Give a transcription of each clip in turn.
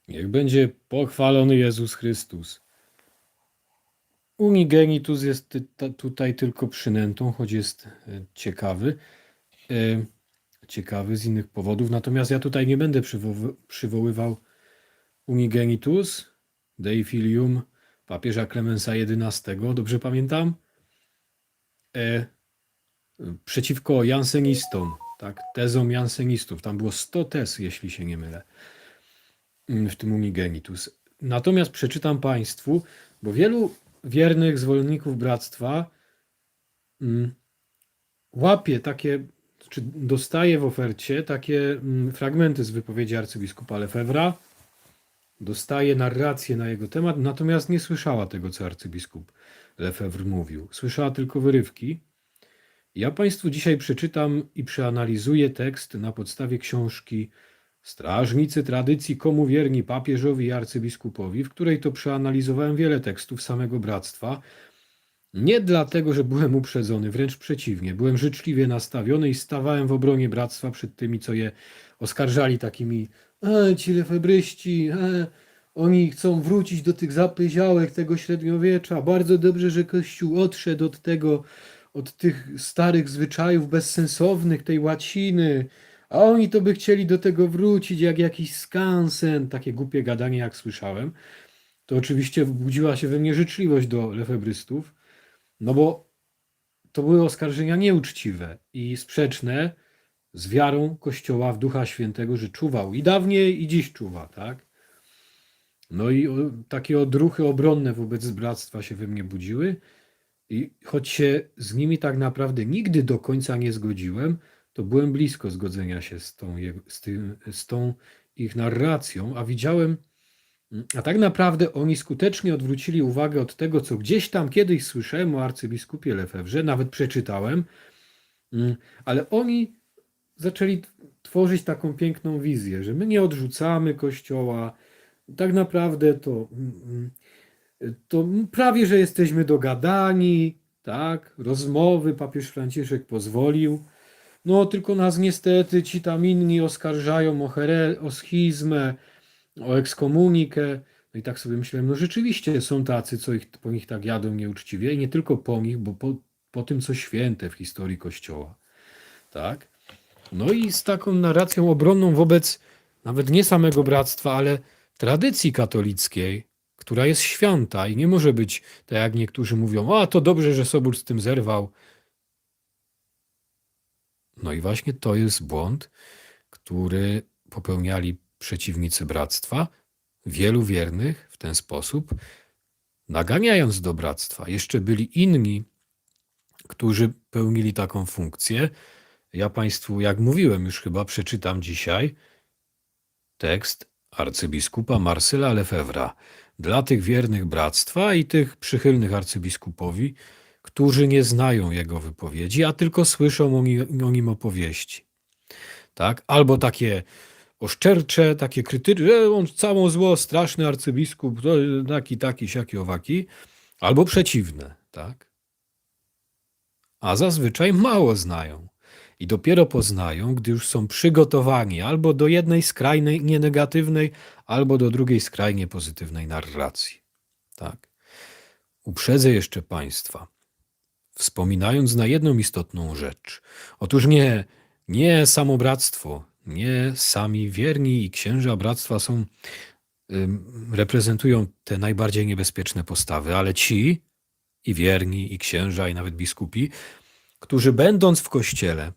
Niech będzie pochwalony Jezus Chrystus. Unigenitus jest tutaj tylko przynętą, choć jest ciekawy. Ciekawy z innych powodów. Natomiast ja tutaj nie będę przywoływał Unigenitus Dei Filium papieża Klemensa XI, dobrze pamiętam? E, Przeciwko jansenistom, tak, tezom jansenistów. Tam było 100 tez, jeśli się nie mylę, w tym Unigenitus. Natomiast przeczytam Państwu, bo wielu wiernych zwolenników bractwa łapie takie, czy dostaje w ofercie takie fragmenty z wypowiedzi arcybiskupa Lefebvre'a, dostaje narrację na jego temat, natomiast nie słyszała tego, co arcybiskup Lefebvre mówił. Słyszała tylko wyrywki. Ja Państwu dzisiaj przeczytam i przeanalizuję tekst na podstawie książki Strażnicy tradycji, komu wierni papieżowi i arcybiskupowi, w której to przeanalizowałem wiele tekstów samego bractwa. Nie dlatego, że byłem uprzedzony, wręcz przeciwnie. Byłem życzliwie nastawiony i stawałem w obronie bractwa przed tymi, co je oskarżali takimi ci lefebryści, oni chcą wrócić do tych zapyziałek tego średniowiecza. Bardzo dobrze, że Kościół odszedł od tego, od tych starych zwyczajów bezsensownych, tej łaciny, a oni to by chcieli do tego wrócić jak jakiś skansen. Takie głupie gadanie, jak słyszałem. To oczywiście budziła się we mnie życzliwość do lefebrystów, no bo to były oskarżenia nieuczciwe i sprzeczne z wiarą Kościoła w Ducha Świętego, że czuwał i dawniej, i dziś czuwa, tak? No i takie odruchy obronne wobec bractwa się we mnie budziły i choć się z nimi tak naprawdę nigdy do końca nie zgodziłem, to byłem blisko zgodzenia się z tą ich narracją, a widziałem, a tak naprawdę oni skutecznie odwrócili uwagę od tego, co gdzieś tam kiedyś słyszałem o arcybiskupie Lefebvrze, nawet przeczytałem, ale oni zaczęli tworzyć taką piękną wizję, że my nie odrzucamy Kościoła, tak naprawdę to prawie, że jesteśmy dogadani, tak, rozmowy papież Franciszek pozwolił, no tylko nas niestety ci tam inni oskarżają o schizmę, o ekskomunikę. No i tak sobie myślałem, no rzeczywiście są tacy, co po nich tak jadą nieuczciwie i nie tylko po nich, bo po tym, co święte w historii Kościoła. Tak? No i z taką narracją obronną wobec nawet nie samego bractwa, ale tradycji katolickiej, która jest święta i nie może być, tak jak niektórzy mówią, a to dobrze, że Sobór z tym zerwał. No i właśnie to jest błąd, który popełniali przeciwnicy bractwa, wielu wiernych w ten sposób, naganiając do bractwa. Jeszcze byli inni, którzy pełnili taką funkcję. Ja Państwu, jak mówiłem, już chyba przeczytam dzisiaj tekst arcybiskupa Marsyla Lefebvre'a dla tych wiernych bractwa i tych przychylnych arcybiskupowi, którzy nie znają jego wypowiedzi, a tylko słyszą o nim opowieści. Tak? Albo takie oszczercze, takie krytyczne, że on całą zło, straszny arcybiskup, to taki, siaki, owaki, albo przeciwne, tak? A zazwyczaj mało znają. I dopiero poznają, gdy już są przygotowani albo do jednej skrajnej, nienegatywnej, albo do drugiej skrajnie pozytywnej narracji. Tak. Uprzedzę jeszcze Państwa, wspominając na jedną istotną rzecz. Otóż nie samo bractwo, nie sami wierni i księża bractwa reprezentują te najbardziej niebezpieczne postawy, ale ci i wierni, i księża, i nawet biskupi, którzy będąc w kościele,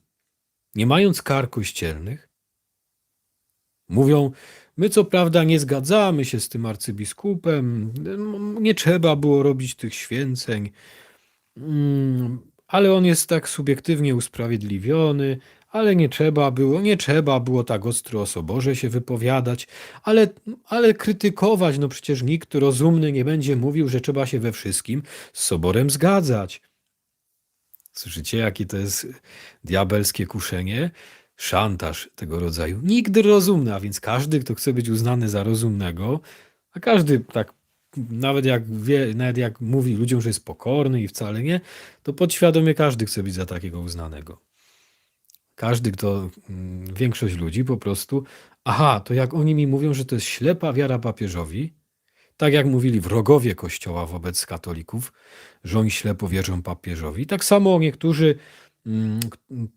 nie mając kar kościelnych, mówią, my co prawda nie zgadzamy się z tym arcybiskupem, nie trzeba było robić tych święceń, ale on jest tak subiektywnie usprawiedliwiony, ale nie trzeba było tak ostro o soborze się wypowiadać, ale krytykować, no przecież nikt rozumny nie będzie mówił, że trzeba się we wszystkim z soborem zgadzać. Słyszycie, jakie to jest diabelskie kuszenie? Szantaż tego rodzaju. Nikt rozumny, a więc każdy, kto chce być uznany za rozumnego, a każdy tak, nawet jak wie, nawet jak mówi ludziom, że jest pokorny i wcale nie, to podświadomie każdy chce być za takiego uznanego. Każdy, większość ludzi po prostu, aha, to jak oni mi mówią, że to jest ślepa wiara papieżowi, tak jak mówili wrogowie Kościoła wobec katolików, że oni ślepo wierzą papieżowi, tak samo niektórzy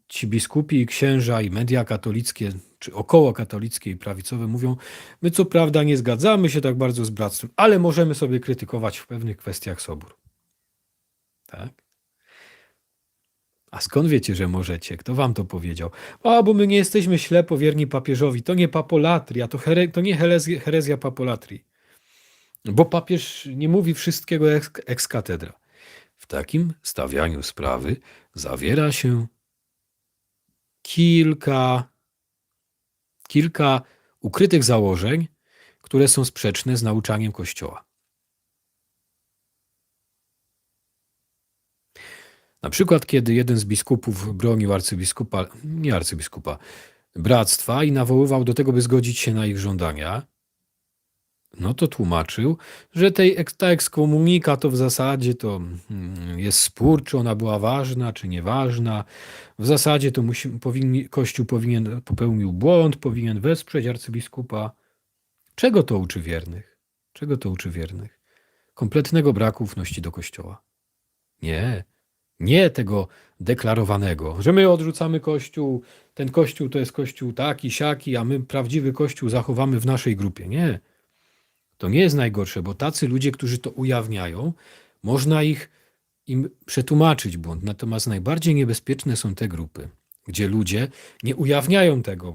ci biskupi i księża i media katolickie, czy około katolickie i prawicowe mówią, my co prawda nie zgadzamy się tak bardzo z bractwem, ale możemy sobie krytykować w pewnych kwestiach Sobór. Tak? A skąd wiecie, że możecie? Kto wam to powiedział? A, bo my nie jesteśmy ślepo wierni papieżowi. To nie papolatria, to nie herezja papolatrii. Bo papież nie mówi wszystkiego ex cathedra. W takim stawianiu sprawy zawiera się kilka ukrytych założeń, które są sprzeczne z nauczaniem Kościoła. Na przykład, kiedy jeden z biskupów bronił bractwa i nawoływał do tego, by zgodzić się na ich żądania, no to tłumaczył, że ta ekskomunika to w zasadzie to jest spór, czy ona była ważna, czy nieważna. W zasadzie to Kościół popełnił błąd, powinien wesprzeć arcybiskupa. Czego to uczy wiernych? Czego to uczy wiernych? Kompletnego braku ufności do Kościoła. Nie tego deklarowanego, że my odrzucamy Kościół, ten Kościół to jest Kościół taki, siaki, a my prawdziwy Kościół zachowamy w naszej grupie. Nie. To nie jest najgorsze, bo tacy ludzie, którzy to ujawniają, można im przetłumaczyć błąd. Natomiast najbardziej niebezpieczne są te grupy, gdzie ludzie nie ujawniają tego,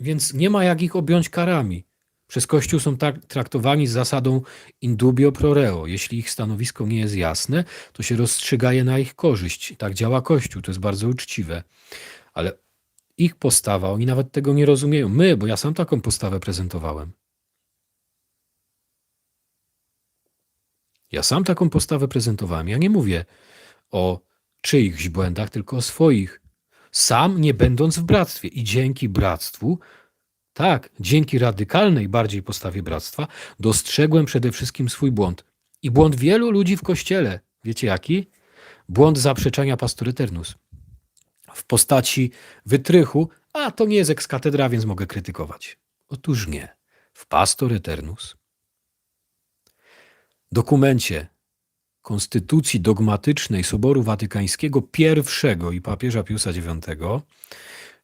więc nie ma jak ich objąć karami. Przez Kościół są traktowani z zasadą in dubio pro reo. Jeśli ich stanowisko nie jest jasne, to się rozstrzygaje na ich korzyść. Tak działa Kościół, to jest bardzo uczciwe. Ale ich postawa, oni nawet tego nie rozumieją. Bo ja sam taką postawę prezentowałem. Ja nie mówię o czyichś błędach, tylko o swoich. Sam nie będąc w bractwie i dzięki bractwu, dzięki radykalnej bardziej postawie bractwa, dostrzegłem przede wszystkim swój błąd. I błąd wielu ludzi w Kościele. Wiecie jaki? Błąd zaprzeczania Pastor Eternus. W postaci wytrychu, to nie jest ex cathedra, więc mogę krytykować. Otóż nie. W Pastor Eternus, dokumencie Konstytucji Dogmatycznej Soboru Watykańskiego I i papieża Piusa IX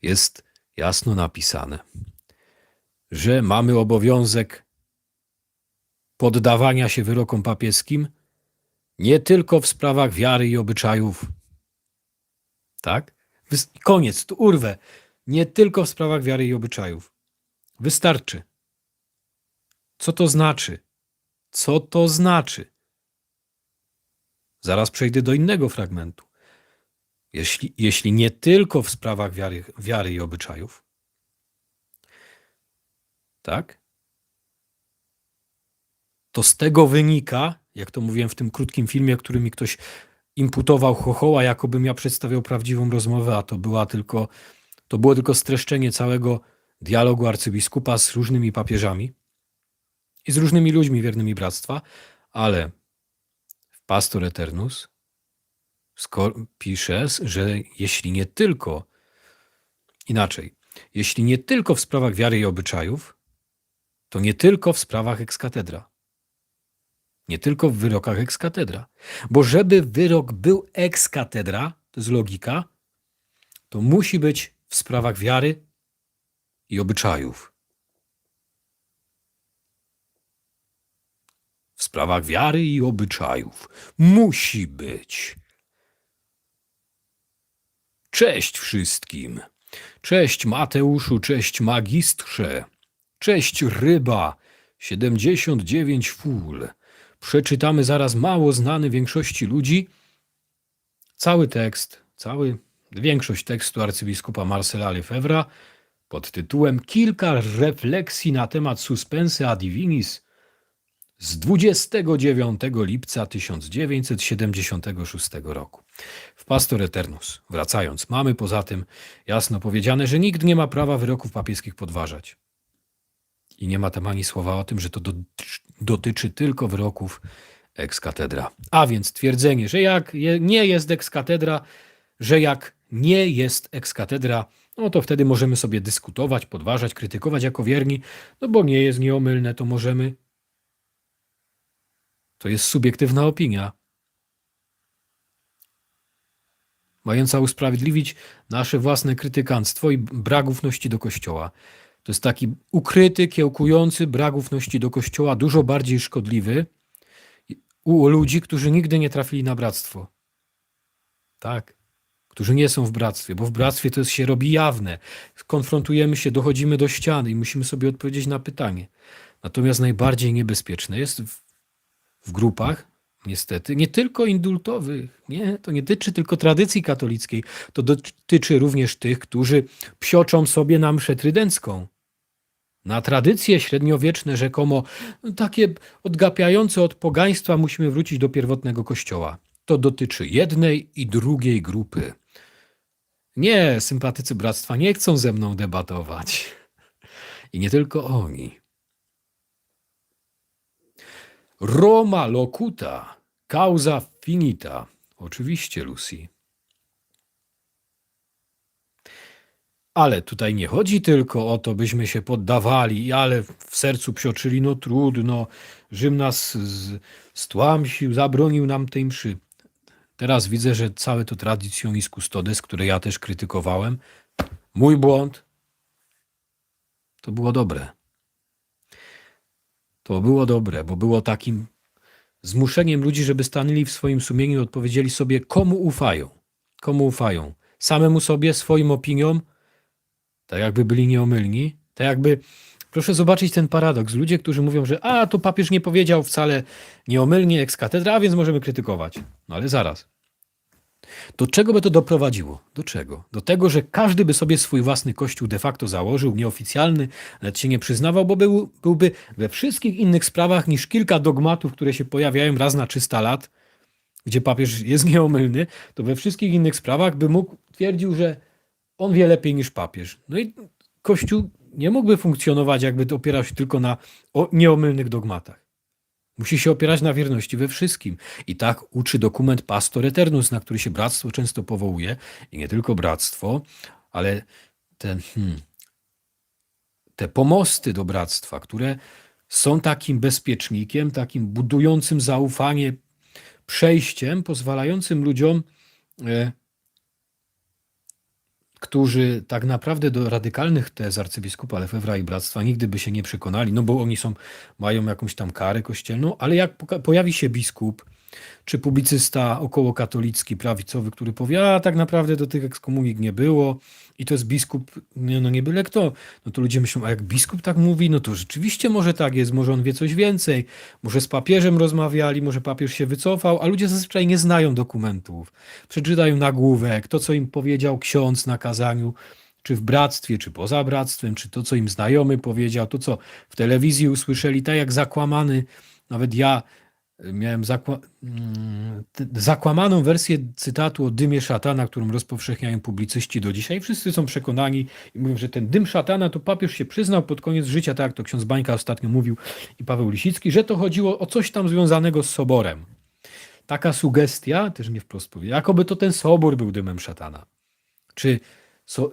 jest jasno napisane, że mamy obowiązek poddawania się wyrokom papieskim nie tylko w sprawach wiary i obyczajów. Tak? Koniec, tu urwę. Nie tylko w sprawach wiary i obyczajów. Wystarczy. Co to znaczy? Co to znaczy? Zaraz przejdę do innego fragmentu. Jeśli nie tylko w sprawach wiary i obyczajów, tak? To z tego wynika, jak to mówiłem w tym krótkim filmie, który mi ktoś imputował chochoła, jakobym ja przedstawiał prawdziwą rozmowę, a to było tylko streszczenie całego dialogu arcybiskupa z różnymi papieżami i z różnymi ludźmi wiernymi bractwa, ale w Pastor Eternus pisze, że jeśli nie tylko w sprawach wiary i obyczajów, to nie tylko w sprawach ex cathedra. Nie tylko w wyrokach ex cathedra. Bo żeby wyrok był ex cathedra, to jest logika, to musi być w sprawach wiary i obyczajów. W sprawach wiary i obyczajów. Musi być. Cześć wszystkim. Cześć Mateuszu, cześć magistrze. Cześć ryba. 79 ful. Przeczytamy zaraz mało znany większości ludzi większość tekstu arcybiskupa Marcela Lefebvre'a pod tytułem Kilka refleksji na temat Suspense ad divinis z 29 lipca 1976 roku. W Pastor Eternus, wracając, mamy poza tym jasno powiedziane, że nikt nie ma prawa wyroków papieskich podważać. I nie ma tam ani słowa o tym, że to dotyczy tylko wyroków ex cathedra. A więc twierdzenie, że jak nie jest ex cathedra, że jak nie jest ekskatedra, no to wtedy możemy sobie dyskutować, podważać, krytykować jako wierni, no bo nie jest nieomylne, to możemy. To jest subiektywna opinia, mająca usprawiedliwić nasze własne krytykanstwo i brak ufności do Kościoła. To jest taki ukryty, kiełkujący brak ufności do Kościoła, dużo bardziej szkodliwy u ludzi, którzy nigdy nie trafili na bractwo. Tak, którzy nie są w bractwie, bo w bractwie to się robi jawne. Konfrontujemy się, dochodzimy do ściany i musimy sobie odpowiedzieć na pytanie. Natomiast najbardziej niebezpieczne jest w grupach, niestety, nie tylko indultowych, nie, to nie dotyczy tylko tradycji katolickiej, to dotyczy również tych, którzy psioczą sobie na mszę trydencką. Na tradycje średniowieczne, rzekomo takie odgapiające od pogaństwa, musimy wrócić do pierwotnego Kościoła. To dotyczy jednej i drugiej grupy. Nie, sympatycy bractwa nie chcą ze mną debatować. I nie tylko oni. Roma locuta, causa finita. Oczywiście, Lucy. Ale tutaj nie chodzi tylko o to, byśmy się poddawali, ale w sercu psioczyli, no trudno, Rzym nas stłamsił, zabronił nam tej mszy. Teraz widzę, że całe to traditionis custodes, które ja też krytykowałem, mój błąd, to było dobre. To było dobre, bo było takim zmuszeniem ludzi, żeby stanęli w swoim sumieniu i odpowiedzieli sobie, komu ufają. Komu ufają? Samemu sobie, swoim opiniom, tak jakby byli nieomylni, tak jakby, proszę zobaczyć ten paradoks. Ludzie, którzy mówią, że to papież nie powiedział wcale nieomylnie ex cathedra, a więc możemy krytykować. No ale zaraz. Do czego by to doprowadziło? Do czego? Do tego, że każdy by sobie swój własny kościół de facto założył, nieoficjalny, nawet się nie przyznawał, bo byłby we wszystkich innych sprawach niż kilka dogmatów, które się pojawiają raz na 300 lat, gdzie papież jest nieomylny, to we wszystkich innych sprawach by mógł twierdził, że on wie lepiej niż papież. No i Kościół nie mógłby funkcjonować, jakby opierał się tylko na nieomylnych dogmatach. Musi się opierać na wierności we wszystkim. I tak uczy dokument Pastor Eternus, na który się bractwo często powołuje. I nie tylko bractwo, ale te pomosty do bractwa, które są takim bezpiecznikiem, takim budującym zaufanie przejściem, pozwalającym ludziom, którzy tak naprawdę do radykalnych tez arcybiskupa Lefebvra i bractwa nigdy by się nie przekonali, no bo oni mają jakąś tam karę kościelną, ale jak pojawi się biskup, czy publicysta okołokatolicki, prawicowy, który powie, tak naprawdę do tych ekskomunik nie było i to jest biskup, nie byle kto, no to ludzie myślą, a jak biskup tak mówi, no to rzeczywiście może tak jest, może on wie coś więcej, może z papieżem rozmawiali, może papież się wycofał, a ludzie zazwyczaj nie znają dokumentów. Przeczytają nagłówek, to co im powiedział ksiądz na kazaniu, czy w bractwie, czy poza bractwem, czy to co im znajomy powiedział, to co w telewizji usłyszeli, tak jak zakłamany, nawet ja miałem zakłamaną wersję cytatu o dymie szatana, którą rozpowszechniają publicyści do dzisiaj. Wszyscy są przekonani i mówią, że ten dym szatana to papież się przyznał pod koniec życia, tak jak to ksiądz Bańka ostatnio mówił i Paweł Lisicki, że to chodziło o coś tam związanego z soborem. Taka sugestia, też nie wprost powiedział, jakoby to ten sobór był dymem szatana. Czy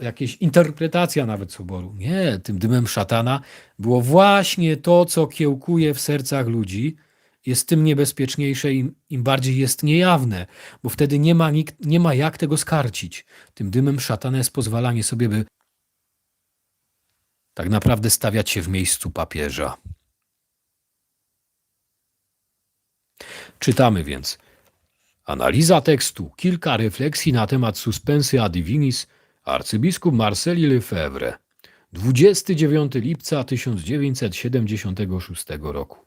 jakaś interpretacja nawet soboru. Nie, tym dymem szatana było właśnie to, co kiełkuje w sercach ludzi, jest tym niebezpieczniejsze, im bardziej jest niejawne, bo wtedy nie ma jak tego skarcić. Tym dymem szatana jest pozwalanie sobie, by tak naprawdę stawiać się w miejscu papieża. Czytamy więc. Analiza tekstu. Kilka refleksji na temat Suspensea Divinis. Arcybiskup Marceli Lefebvre. 29 lipca 1976 roku.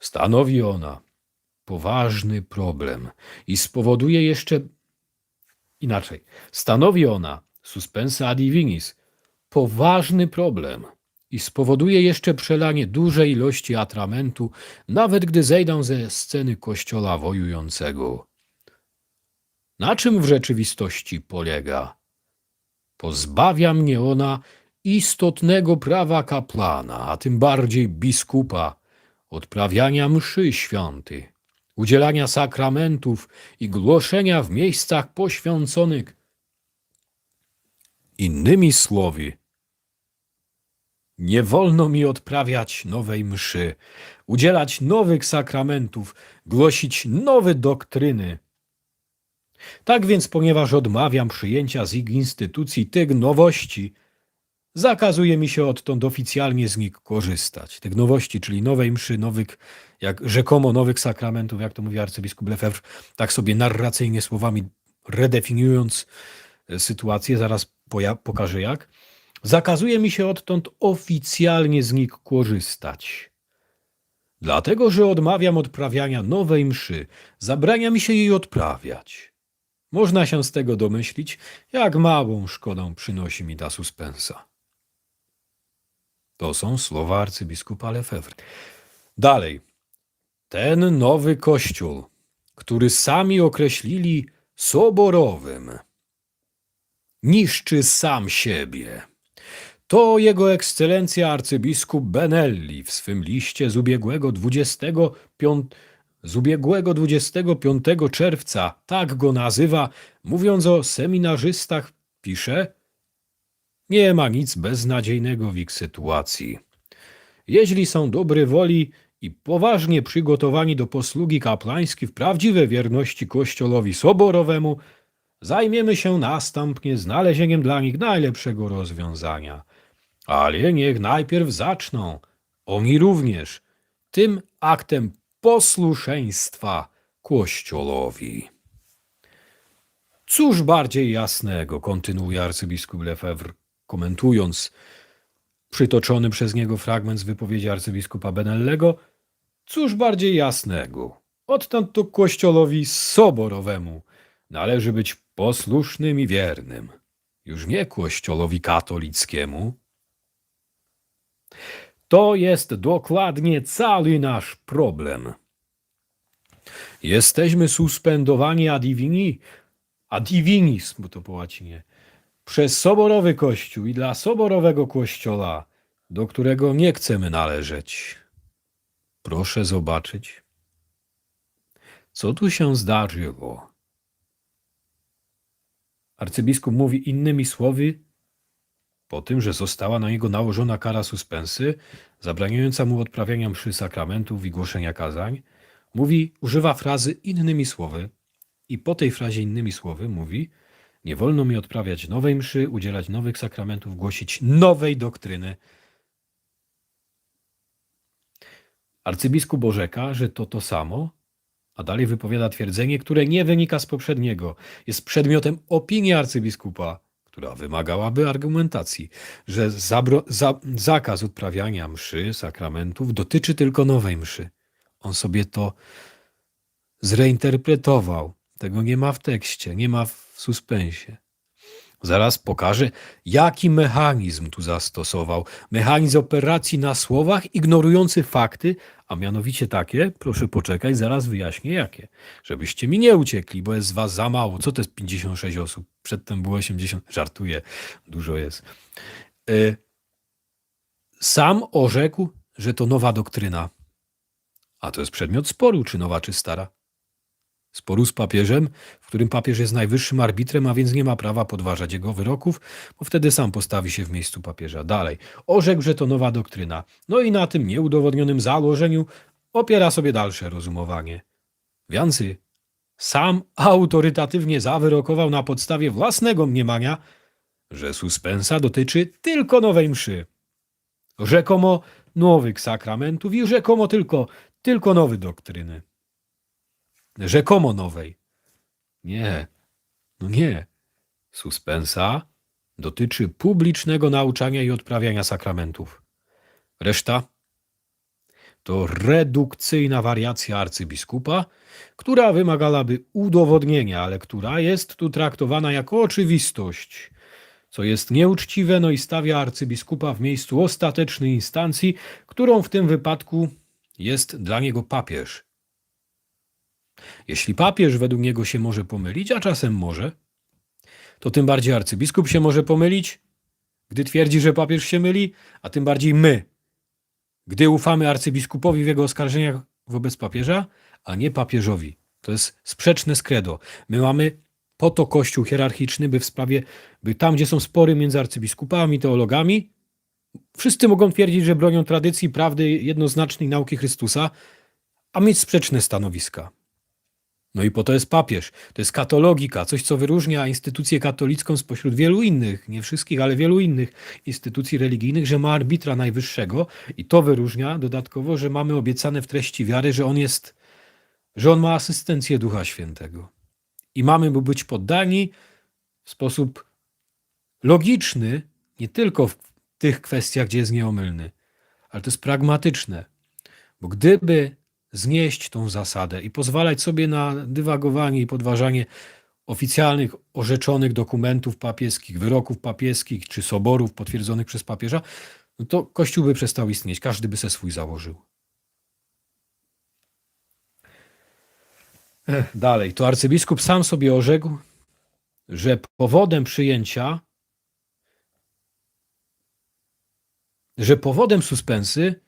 Stanowi ona poważny problem i spowoduje jeszcze inaczej. Stanowi ona Suspensa Divinis poważny problem i spowoduje jeszcze przelanie dużej ilości atramentu, nawet gdy zejdą ze sceny kościoła wojującego. Na czym w rzeczywistości polega? Pozbawia mnie ona istotnego prawa kapłana, a tym bardziej biskupa, odprawiania mszy świętych, udzielania sakramentów i głoszenia w miejscach poświęconych Innymi słowy, nie wolno mi odprawiać nowej mszy, udzielać nowych sakramentów, głosić nowe doktryny. Tak więc, ponieważ odmawiam przyjęcia z ich instytucji tych nowości, zakazuje mi się odtąd oficjalnie z nich korzystać. Tych nowości, czyli nowej mszy, nowych, jak rzekomo nowych sakramentów, jak to mówi arcybiskup Lefebvre, tak sobie narracyjnie słowami redefiniując sytuację, zaraz pokażę jak. Zakazuje mi się odtąd oficjalnie z nich korzystać. Dlatego, że odmawiam odprawiania nowej mszy, zabrania mi się jej odprawiać. Można się z tego domyślić, jak małą szkodę przynosi mi ta suspensa. To są słowa arcybiskupa Lefebvre. Dalej. Ten nowy kościół, który sami określili soborowym, niszczy sam siebie. To jego ekscelencja arcybiskup Benelli w swym liście z ubiegłego 25 czerwca, tak go nazywa, mówiąc o seminarzystach, pisze: nie ma nic beznadziejnego w ich sytuacji. Jeśli są dobrej woli i poważnie przygotowani do posługi kapłańskiej w prawdziwej wierności Kościołowi Soborowemu, zajmiemy się następnie znalezieniem dla nich najlepszego rozwiązania. Ale niech najpierw zaczną, oni również, tym aktem posłuszeństwa Kościołowi. Cóż bardziej jasnego, kontynuuje arcybiskup Lefebvre, komentując przytoczony przez niego fragment z wypowiedzi arcybiskupa Benellego, cóż bardziej jasnego, odtąd to Kościołowi Soborowemu należy być posłusznym i wiernym, już nie Kościołowi katolickiemu. To jest dokładnie cały nasz problem. Jesteśmy suspendowani ad divinis, bo to po łacinie, przez soborowy kościół i dla soborowego kościoła, do którego nie chcemy należeć. Proszę zobaczyć, co tu się zdarzyło. Arcybiskup mówi innymi słowy, po tym, że została na niego nałożona kara suspensy, zabraniająca mu odprawiania mszy sakramentów i głoszenia kazań, używa frazy innymi słowy i po tej frazie innymi słowy mówi: nie wolno mi odprawiać nowej mszy, udzielać nowych sakramentów, głosić nowej doktryny. Arcybiskup orzeka, że to samo, a dalej wypowiada twierdzenie, które nie wynika z poprzedniego. Jest przedmiotem opinii arcybiskupa, która wymagałaby argumentacji, że zakaz odprawiania mszy, sakramentów dotyczy tylko nowej mszy. On sobie to zreinterpretował. Tego nie ma w tekście, nie ma w suspensie. Zaraz pokażę, jaki mechanizm tu zastosował. Mechanizm operacji na słowach, ignorujący fakty, a mianowicie takie, proszę poczekać, zaraz wyjaśnię jakie. Żebyście mi nie uciekli, bo jest z was za mało. Co to jest 56 osób? Przedtem było 80. Żartuję, dużo jest. Sam orzekł, że to nowa doktryna. A to jest przedmiot sporu, czy nowa, czy stara. Sporu z papieżem, w którym papież jest najwyższym arbitrem, a więc nie ma prawa podważać jego wyroków, bo wtedy sam postawi się w miejscu papieża. Dalej. Orzekł, że to nowa doktryna. No i na tym nieudowodnionym założeniu opiera sobie dalsze rozumowanie. Więcej, sam autorytatywnie zawyrokował na podstawie własnego mniemania, że suspensa dotyczy tylko nowej mszy. Rzekomo nowych sakramentów i rzekomo tylko nowej doktryny. Rzekomo nowej. Nie, no nie. Suspensa dotyczy publicznego nauczania i odprawiania sakramentów. Reszta to redukcyjna wariacja arcybiskupa, która wymagałaby udowodnienia, ale która jest tu traktowana jako oczywistość, co jest nieuczciwe, no i stawia arcybiskupa w miejscu ostatecznej instancji, którą w tym wypadku jest dla niego papież. Jeśli papież według niego się może pomylić, a czasem może, to tym bardziej arcybiskup się może pomylić, gdy twierdzi, że papież się myli, a tym bardziej my, gdy ufamy arcybiskupowi w jego oskarżeniach wobec papieża, a nie papieżowi. To jest sprzeczne z credo. My mamy Po to Kościół hierarchiczny, by tam, gdzie są spory między arcybiskupami, teologami, wszyscy mogą twierdzić, że bronią tradycji, prawdy jednoznacznej nauki Chrystusa, a mieć sprzeczne stanowiska. No i po to jest papież. To jest katologika, coś co wyróżnia instytucję katolicką spośród wielu innych, nie wszystkich, ale wielu innych instytucji religijnych, że ma arbitra najwyższego i to wyróżnia dodatkowo, że mamy obiecane w treści wiary, że on ma asystencję Ducha Świętego. I mamy mu być poddani w sposób logiczny, nie tylko w tych kwestiach, gdzie jest nieomylny, ale to jest pragmatyczne. Bo gdyby znieść tą zasadę i pozwalać sobie na dywagowanie i podważanie oficjalnych, orzeczonych dokumentów papieskich, wyroków papieskich czy soborów potwierdzonych przez papieża, no to Kościół by przestał istnieć, każdy by se swój założył. Dalej, to arcybiskup sam sobie orzekł, że powodem suspensy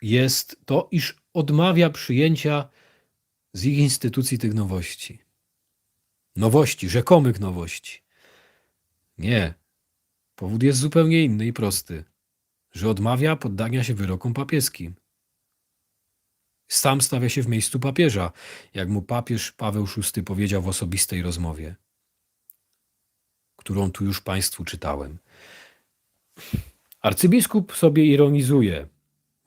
jest to, iż odmawia przyjęcia z ich instytucji tych nowości. Nowości, rzekomych nowości. Nie. Powód jest zupełnie inny i prosty. Że odmawia poddania się wyrokom papieskim. Sam stawia się w miejscu papieża, jak mu papież Paweł VI powiedział w osobistej rozmowie, którą tu już Państwu czytałem. Arcybiskup sobie ironizuje.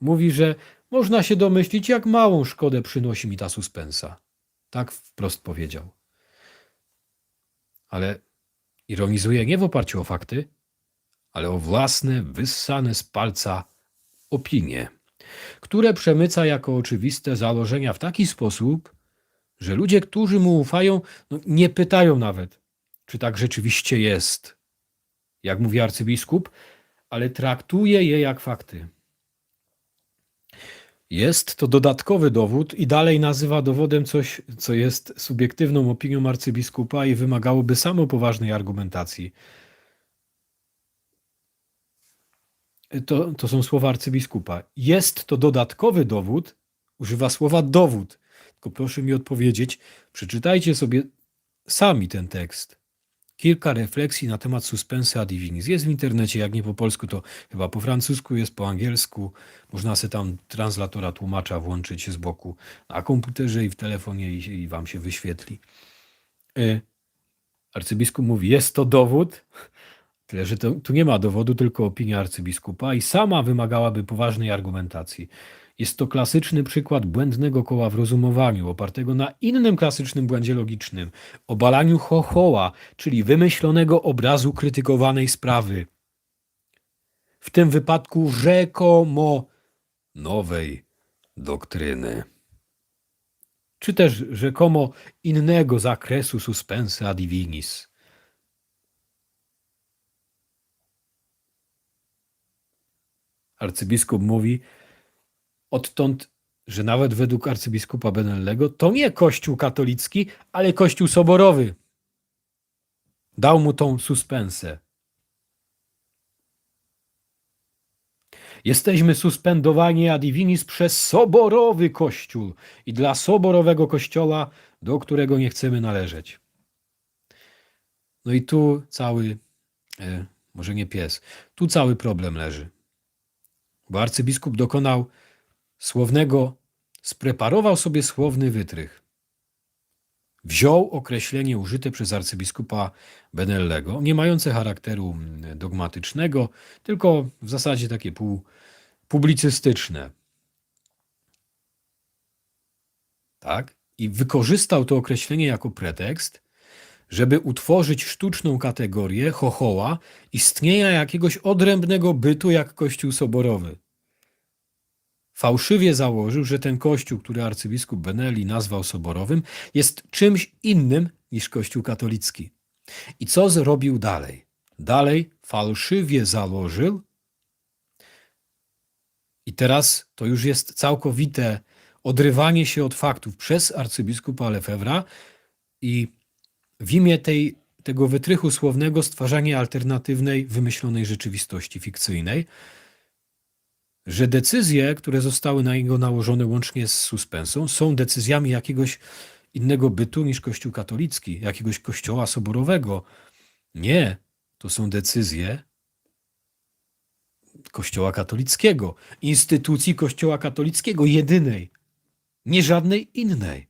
Mówi, że można się domyślić, jak małą szkodę przynosi mi ta suspensa. Tak wprost powiedział. Ale ironizuje nie w oparciu o fakty, ale o własne, wyssane z palca opinie, które przemyca jako oczywiste założenia w taki sposób, że ludzie, którzy mu ufają, nie pytają nawet, czy tak rzeczywiście jest, jak mówi arcybiskup, ale traktuje je jak fakty. Jest to dodatkowy dowód i dalej nazywa dowodem coś, co jest subiektywną opinią arcybiskupa i wymagałoby samo poważnej argumentacji. To są słowa arcybiskupa. Jest to dodatkowy dowód, używa słowa dowód. Tylko proszę mi odpowiedzieć, przeczytajcie sobie sami ten tekst. Kilka refleksji na temat suspensa a divinis. Jest w internecie, jak nie po polsku, to chyba po francusku, jest po angielsku. Można sobie tam translatora, tłumacza włączyć z boku na komputerze i w telefonie i wam się wyświetli. Arcybiskup mówi, jest to dowód, tyle, że tu nie ma dowodu, tylko opinia arcybiskupa i sama wymagałaby poważnej argumentacji. Jest to klasyczny przykład błędnego koła w rozumowaniu, opartego na innym klasycznym błędzie logicznym, obalaniu chochoła, czyli wymyślonego obrazu krytykowanej sprawy. W tym wypadku rzekomo nowej doktryny. Czy też rzekomo innego zakresu suspensa divinis. Arcybiskup mówi, odtąd, że nawet według arcybiskupa Benellego to nie Kościół katolicki, ale Kościół soborowy dał mu tą suspensę. Jesteśmy suspendowani ad divinis przez soborowy Kościół i dla soborowego Kościoła, do którego nie chcemy należeć. No i tu cały, może nie pies, tu cały problem leży. Bo arcybiskup spreparował sobie słowny wytrych. Wziął określenie użyte przez arcybiskupa Benellego, nie mające charakteru dogmatycznego, tylko w zasadzie takie publicystyczne. Tak? I wykorzystał to określenie jako pretekst, żeby utworzyć sztuczną kategorię chochoła istnienia jakiegoś odrębnego bytu jak Kościół soborowy. Fałszywie założył, że ten kościół, który arcybiskup Benelli nazwał soborowym, jest czymś innym niż kościół katolicki. I co zrobił dalej? Dalej fałszywie założył, i teraz to już jest całkowite odrywanie się od faktów przez arcybiskupa Lefebvre'a i w imię tego wytrychu słownego stwarzanie alternatywnej, wymyślonej rzeczywistości fikcyjnej. że decyzje, które zostały na niego nałożone łącznie z suspensą, są decyzjami jakiegoś innego bytu niż Kościół katolicki, jakiegoś kościoła soborowego. Nie, to są decyzje Kościoła katolickiego, instytucji Kościoła katolickiego, jedynej, nie żadnej innej.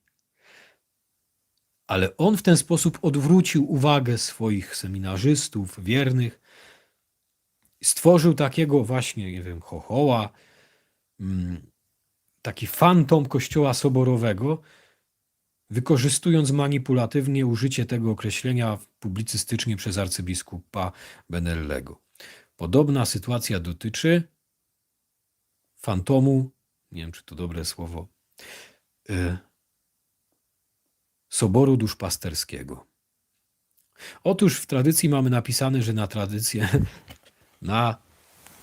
Ale on w ten sposób odwrócił uwagę swoich seminarzystów, wiernych, stworzył takiego właśnie, nie wiem, chochoła, taki fantom Kościoła soborowego, wykorzystując manipulatywnie użycie tego określenia publicystycznie przez arcybiskupa Benellego. Podobna sytuacja dotyczy fantomu, nie wiem czy to dobre słowo, Soboru Duszpasterskiego. Otóż w tradycji mamy napisane, że na tradycję,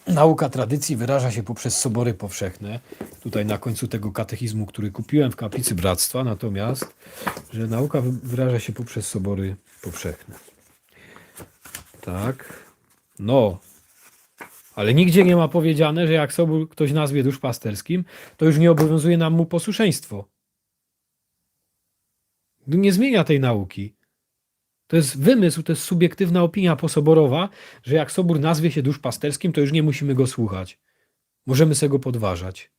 nauka tradycji wyraża się poprzez sobory powszechne. Tutaj na końcu tego katechizmu, który kupiłem w Kaplicy Bractwa, natomiast, że nauka wyraża się poprzez sobory powszechne. Tak. No. Ale nigdzie nie ma powiedziane, że jak sobór ktoś nazwie duszpasterskim, to już nie obowiązuje nam mu posłuszeństwo. Nie zmienia tej nauki. To jest wymysł, to jest subiektywna opinia posoborowa, że jak sobór nazwie się duszpasterskim, to już nie musimy go słuchać. Możemy sobie go podważać.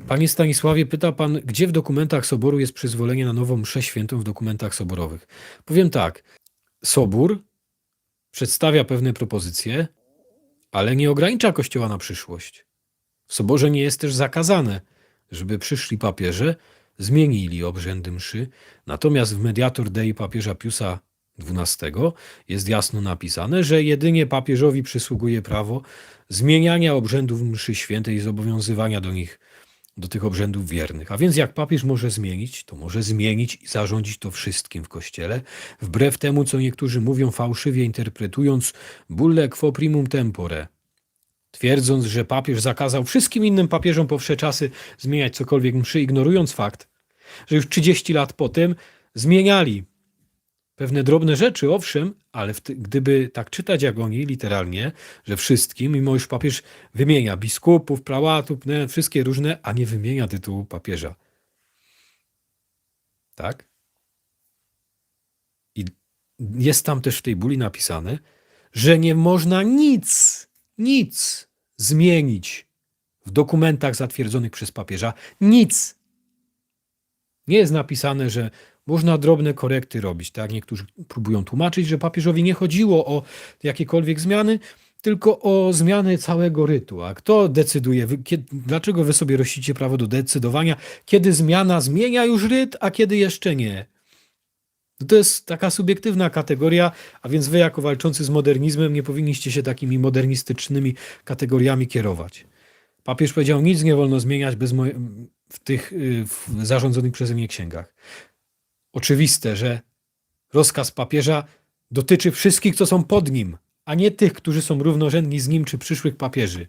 Panie Stanisławie, pyta pan, gdzie w dokumentach soboru jest przyzwolenie na nową mszę świętą w dokumentach soborowych? Powiem tak, sobór przedstawia pewne propozycje, ale nie ogranicza Kościoła na przyszłość. W soborze nie jest też zakazane, żeby przyszli papieże, zmienili obrzędy mszy, natomiast w Mediator Dei papieża Piusa XII jest jasno napisane, że jedynie papieżowi przysługuje prawo zmieniania obrzędów mszy świętej i zobowiązywania do tych obrzędów wiernych. A więc jak papież może zmienić, to może zmienić i zarządzić to wszystkim w Kościele, wbrew temu, co niektórzy mówią, fałszywie interpretując bulle quo primum tempore, twierdząc, że papież zakazał wszystkim innym papieżom po wsze czasy zmieniać cokolwiek mszy, ignorując fakt, że już 30 lat po tym zmieniali pewne drobne rzeczy, owszem, ale gdyby tak czytać jak oni, literalnie, że wszystkim, mimo już papież wymienia biskupów, prałatów, wszystkie różne, a nie wymienia tytułu papieża. Tak? I jest tam też w tej buli napisane, że nie można nic zmienić w dokumentach zatwierdzonych przez papieża. Nic. Nie jest napisane, że można drobne korekty robić. Tak? Niektórzy próbują tłumaczyć, że papieżowi nie chodziło o jakiekolwiek zmiany, tylko o zmianę całego rytu. A kto decyduje? Dlaczego wy sobie rościcie prawo do decydowania, kiedy zmiana zmienia już ryt, a kiedy jeszcze nie? No to jest taka subiektywna kategoria, a więc wy jako walczący z modernizmem nie powinniście się takimi modernistycznymi kategoriami kierować. Papież powiedział, nic nie wolno zmieniać w tych zarządzonych przeze mnie księgach. Oczywiste, że rozkaz papieża dotyczy wszystkich, co są pod nim, a nie tych, którzy są równorzędni z nim, czy przyszłych papieży,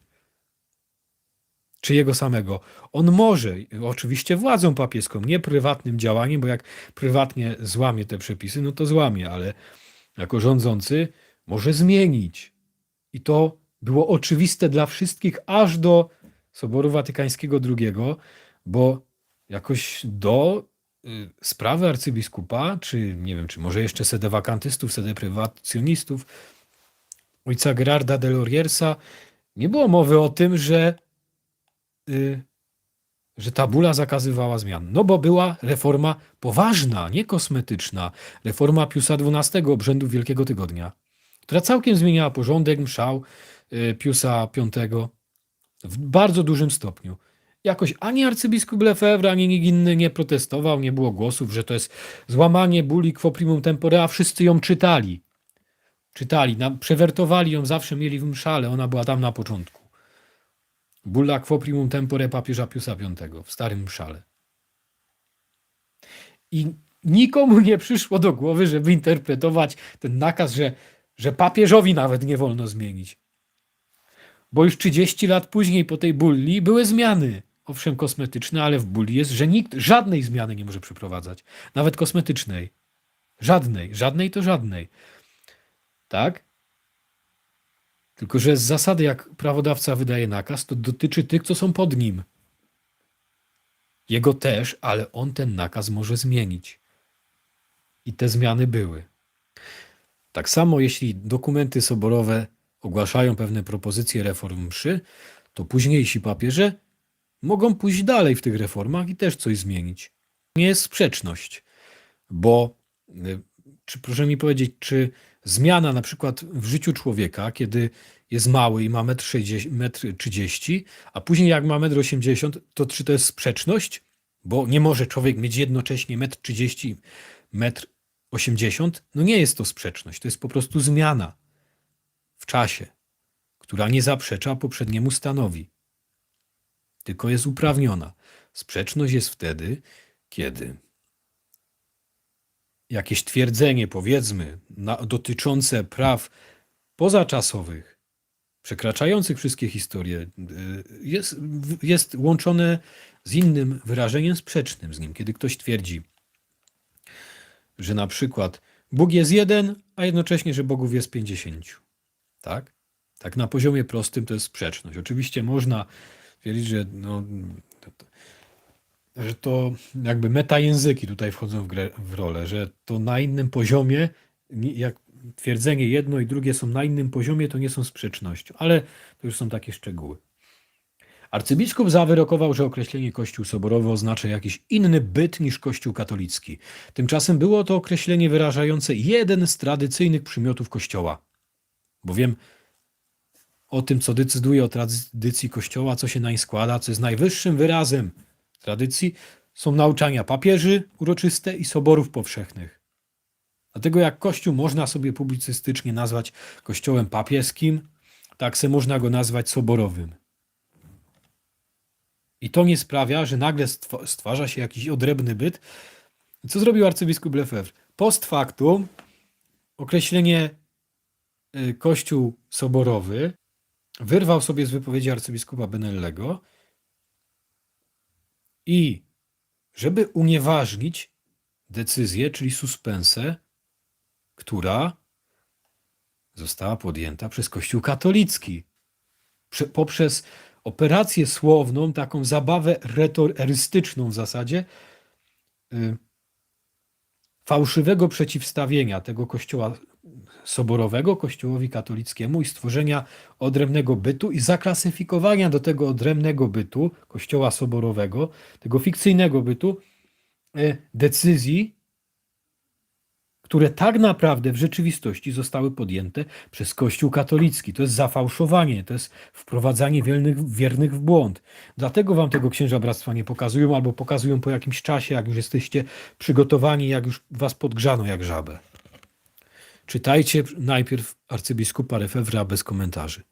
czy jego samego. On może, oczywiście władzą papieską, nie prywatnym działaniem, bo jak prywatnie złamie te przepisy, no to złamie, ale jako rządzący może zmienić. I to było oczywiste dla wszystkich, aż do Soboru Watykańskiego II, bo jakoś do sprawy arcybiskupa, czy nie wiem, czy może jeszcze sedewakantystów, sedeprywacjonistów, ojca Gerarda de Lauriersa, nie było mowy o tym, że ta bula zakazywała zmian. No bo była reforma poważna, nie kosmetyczna. Reforma Piusa XII, obrzędów Wielkiego Tygodnia, która całkiem zmieniała porządek mszał Piusa V w bardzo dużym stopniu. Jakoś ani arcybiskup Lefebvre, ani nikt inny nie protestował, nie było głosów, że to jest złamanie buli quo primum tempore, a wszyscy ją czytali. Przewertowali ją, zawsze mieli w mszale, ona była tam na początku. Bulla quo primum tempore papieża Piusa V w starym mszale. I nikomu nie przyszło do głowy, żeby interpretować ten nakaz, że papieżowi nawet nie wolno zmienić. Bo już 30 lat później po tej bulli były zmiany. Owszem, kosmetyczne, ale w bulli jest, że nikt żadnej zmiany nie może przeprowadzać. Nawet kosmetycznej. Żadnej. Żadnej to żadnej. Tak? Tylko że z zasady, jak prawodawca wydaje nakaz, to dotyczy tych, co są pod nim. Jego też, ale on ten nakaz może zmienić. I te zmiany były. Tak samo jeśli dokumenty soborowe ogłaszają pewne propozycje reform mszy, to późniejsi papieże mogą pójść dalej w tych reformach i też coś zmienić. Nie jest sprzeczność, bo proszę mi powiedzieć, czy zmiana na przykład w życiu człowieka, kiedy jest mały i ma 1,30 m, a później jak ma 1,80 m, to czy to jest sprzeczność? Bo nie może człowiek mieć jednocześnie 1,30 m, 1,80 m. No nie jest to sprzeczność, to jest po prostu zmiana w czasie, która nie zaprzecza poprzedniemu stanowi, tylko jest uprawniona. Sprzeczność jest wtedy, kiedy jakieś twierdzenie, powiedzmy, dotyczące praw pozaczasowych, przekraczających wszystkie historie, jest łączone z innym wyrażeniem sprzecznym z nim. Kiedy ktoś twierdzi, że na przykład Bóg jest jeden, a jednocześnie, że Bogów jest 50. Tak? Tak na poziomie prostym to jest sprzeczność. Oczywiście można twierdzić, że że to jakby metajęzyki tutaj wchodzą w rolę, że to na innym poziomie, jak twierdzenie jedno i drugie są na innym poziomie, to nie są sprzecznością, ale to już są takie szczegóły. Arcybiskup zawyrokował, że określenie Kościół Soborowy oznacza jakiś inny byt niż Kościół katolicki. Tymczasem było to określenie wyrażające jeden z tradycyjnych przymiotów Kościoła. Bowiem o tym, co decyduje o tradycji Kościoła, co się nań składa, co jest najwyższym wyrazem tradycji, są nauczania papieży uroczyste i soborów powszechnych. Dlatego jak Kościół można sobie publicystycznie nazwać Kościołem papieskim, tak se można go nazwać soborowym. I to nie sprawia, że nagle stwarza się jakiś odrębny byt. Co zrobił arcybiskup Lefebvre? Post factum określenie Kościół soborowy wyrwał sobie z wypowiedzi arcybiskupa Benellego i żeby unieważnić decyzję, czyli suspensę, która została podjęta przez Kościół katolicki poprzez operację słowną, taką zabawę retorystyczną w zasadzie, fałszywego przeciwstawienia tego Kościoła soborowego Kościołowi katolickiemu i stworzenia odrębnego bytu i zaklasyfikowania do tego odrębnego bytu Kościoła soborowego, tego fikcyjnego bytu, decyzji, które tak naprawdę w rzeczywistości zostały podjęte przez Kościół katolicki. To jest zafałszowanie, to jest wprowadzanie wiernych w błąd. Dlatego wam tego księża bractwa nie pokazują, albo pokazują po jakimś czasie, jak już jesteście przygotowani, jak już was podgrzano jak żabę. Czytajcie najpierw arcybiskupa Lefebvre'a bez komentarzy.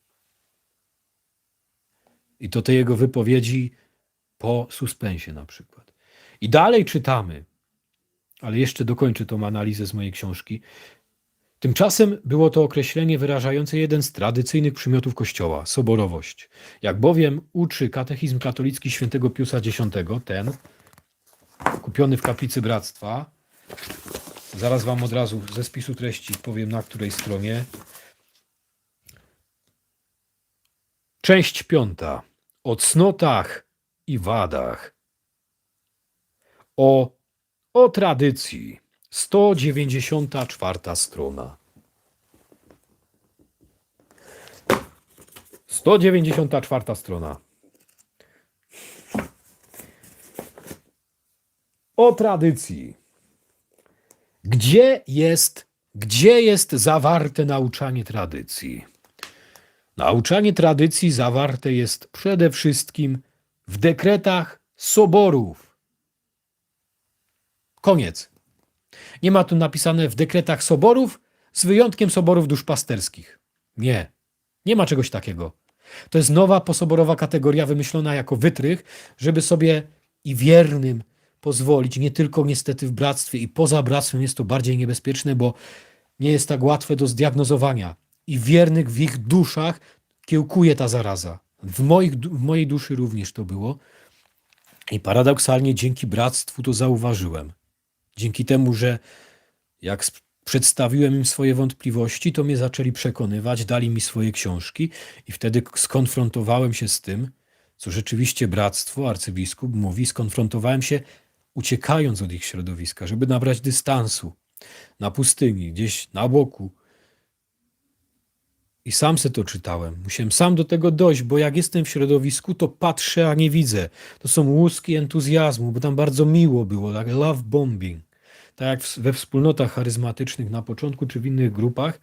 I to te jego wypowiedzi po suspensie na przykład. I dalej czytamy, ale jeszcze dokończę tą analizę z mojej książki. Tymczasem było to określenie wyrażające jeden z tradycyjnych przymiotów Kościoła, soborowość. Jak bowiem uczy katechizm katolicki świętego Piusa X, ten kupiony w kaplicy Bractwa, zaraz wam od razu ze spisu treści powiem, na której stronie. Część 5. O cnotach i wadach. O tradycji. 194 strona. 194 strona. O tradycji. Gdzie jest zawarte nauczanie tradycji? Nauczanie tradycji zawarte jest przede wszystkim w dekretach soborów. Koniec. Nie ma tu napisane w dekretach soborów, z wyjątkiem soborów duszpasterskich. Nie. Nie ma czegoś takiego. To jest nowa posoborowa kategoria wymyślona jako wytrych, żeby sobie i wiernym pozwolić, nie tylko niestety w bractwie i poza bractwem jest to bardziej niebezpieczne, bo nie jest tak łatwe do zdiagnozowania. I wiernych w ich duszach kiełkuje ta zaraza. W mojej duszy również to było. I paradoksalnie dzięki bractwu to zauważyłem. Dzięki temu, że jak przedstawiłem im swoje wątpliwości, to mnie zaczęli przekonywać, dali mi swoje książki i wtedy skonfrontowałem się z tym, co rzeczywiście bractwo, arcybiskup mówi, skonfrontowałem się uciekając od ich środowiska, żeby nabrać dystansu na pustyni, gdzieś na boku. I sam se to czytałem. Musiałem sam do tego dojść, bo jak jestem w środowisku, to patrzę, a nie widzę. To są łuski entuzjazmu, bo tam bardzo miło było, tak love bombing. Tak jak we wspólnotach charyzmatycznych na początku, czy w innych grupach,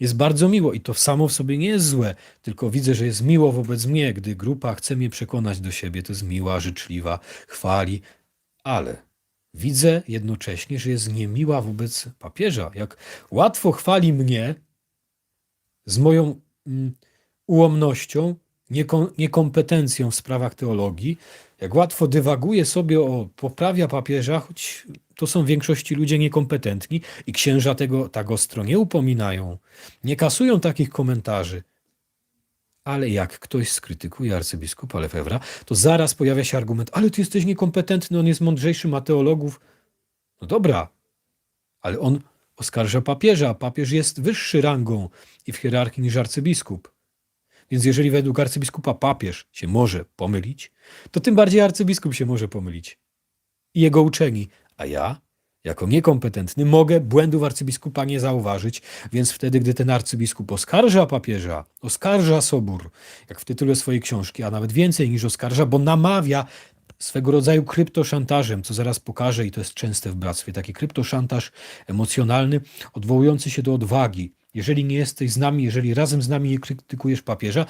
jest bardzo miło i to samo w sobie nie jest złe, tylko widzę, że jest miło wobec mnie, gdy grupa chce mnie przekonać do siebie, to jest miła, życzliwa, chwali, ale widzę jednocześnie, że jest niemiła wobec papieża. Jak łatwo chwali mnie z moją ułomnością, niekompetencją w sprawach teologii, jak łatwo dywaguje sobie o poprawia papieża, choć to są w większości ludzie niekompetentni i księża tego tak ostro nie upominają, nie kasują takich komentarzy. Ale jak ktoś skrytykuje arcybiskupa Lefebvra, to zaraz pojawia się argument, ale ty jesteś niekompetentny, on jest mądrzejszy, ma teologów. No dobra, ale on oskarża papieża, a papież jest wyższy rangą i w hierarchii niż arcybiskup. Więc jeżeli według arcybiskupa papież się może pomylić, to tym bardziej arcybiskup się może pomylić. I jego uczeni. A ja, jako niekompetentny, mogę błędów arcybiskupa nie zauważyć, więc wtedy, gdy ten arcybiskup oskarża papieża, oskarża Sobór, jak w tytule swojej książki, a nawet więcej niż oskarża, bo namawia swego rodzaju kryptoszantażem, co zaraz pokażę i to jest częste w bractwie, taki kryptoszantaż emocjonalny, odwołujący się do odwagi. Jeżeli nie jesteś z nami, jeżeli razem z nami nie krytykujesz papieża,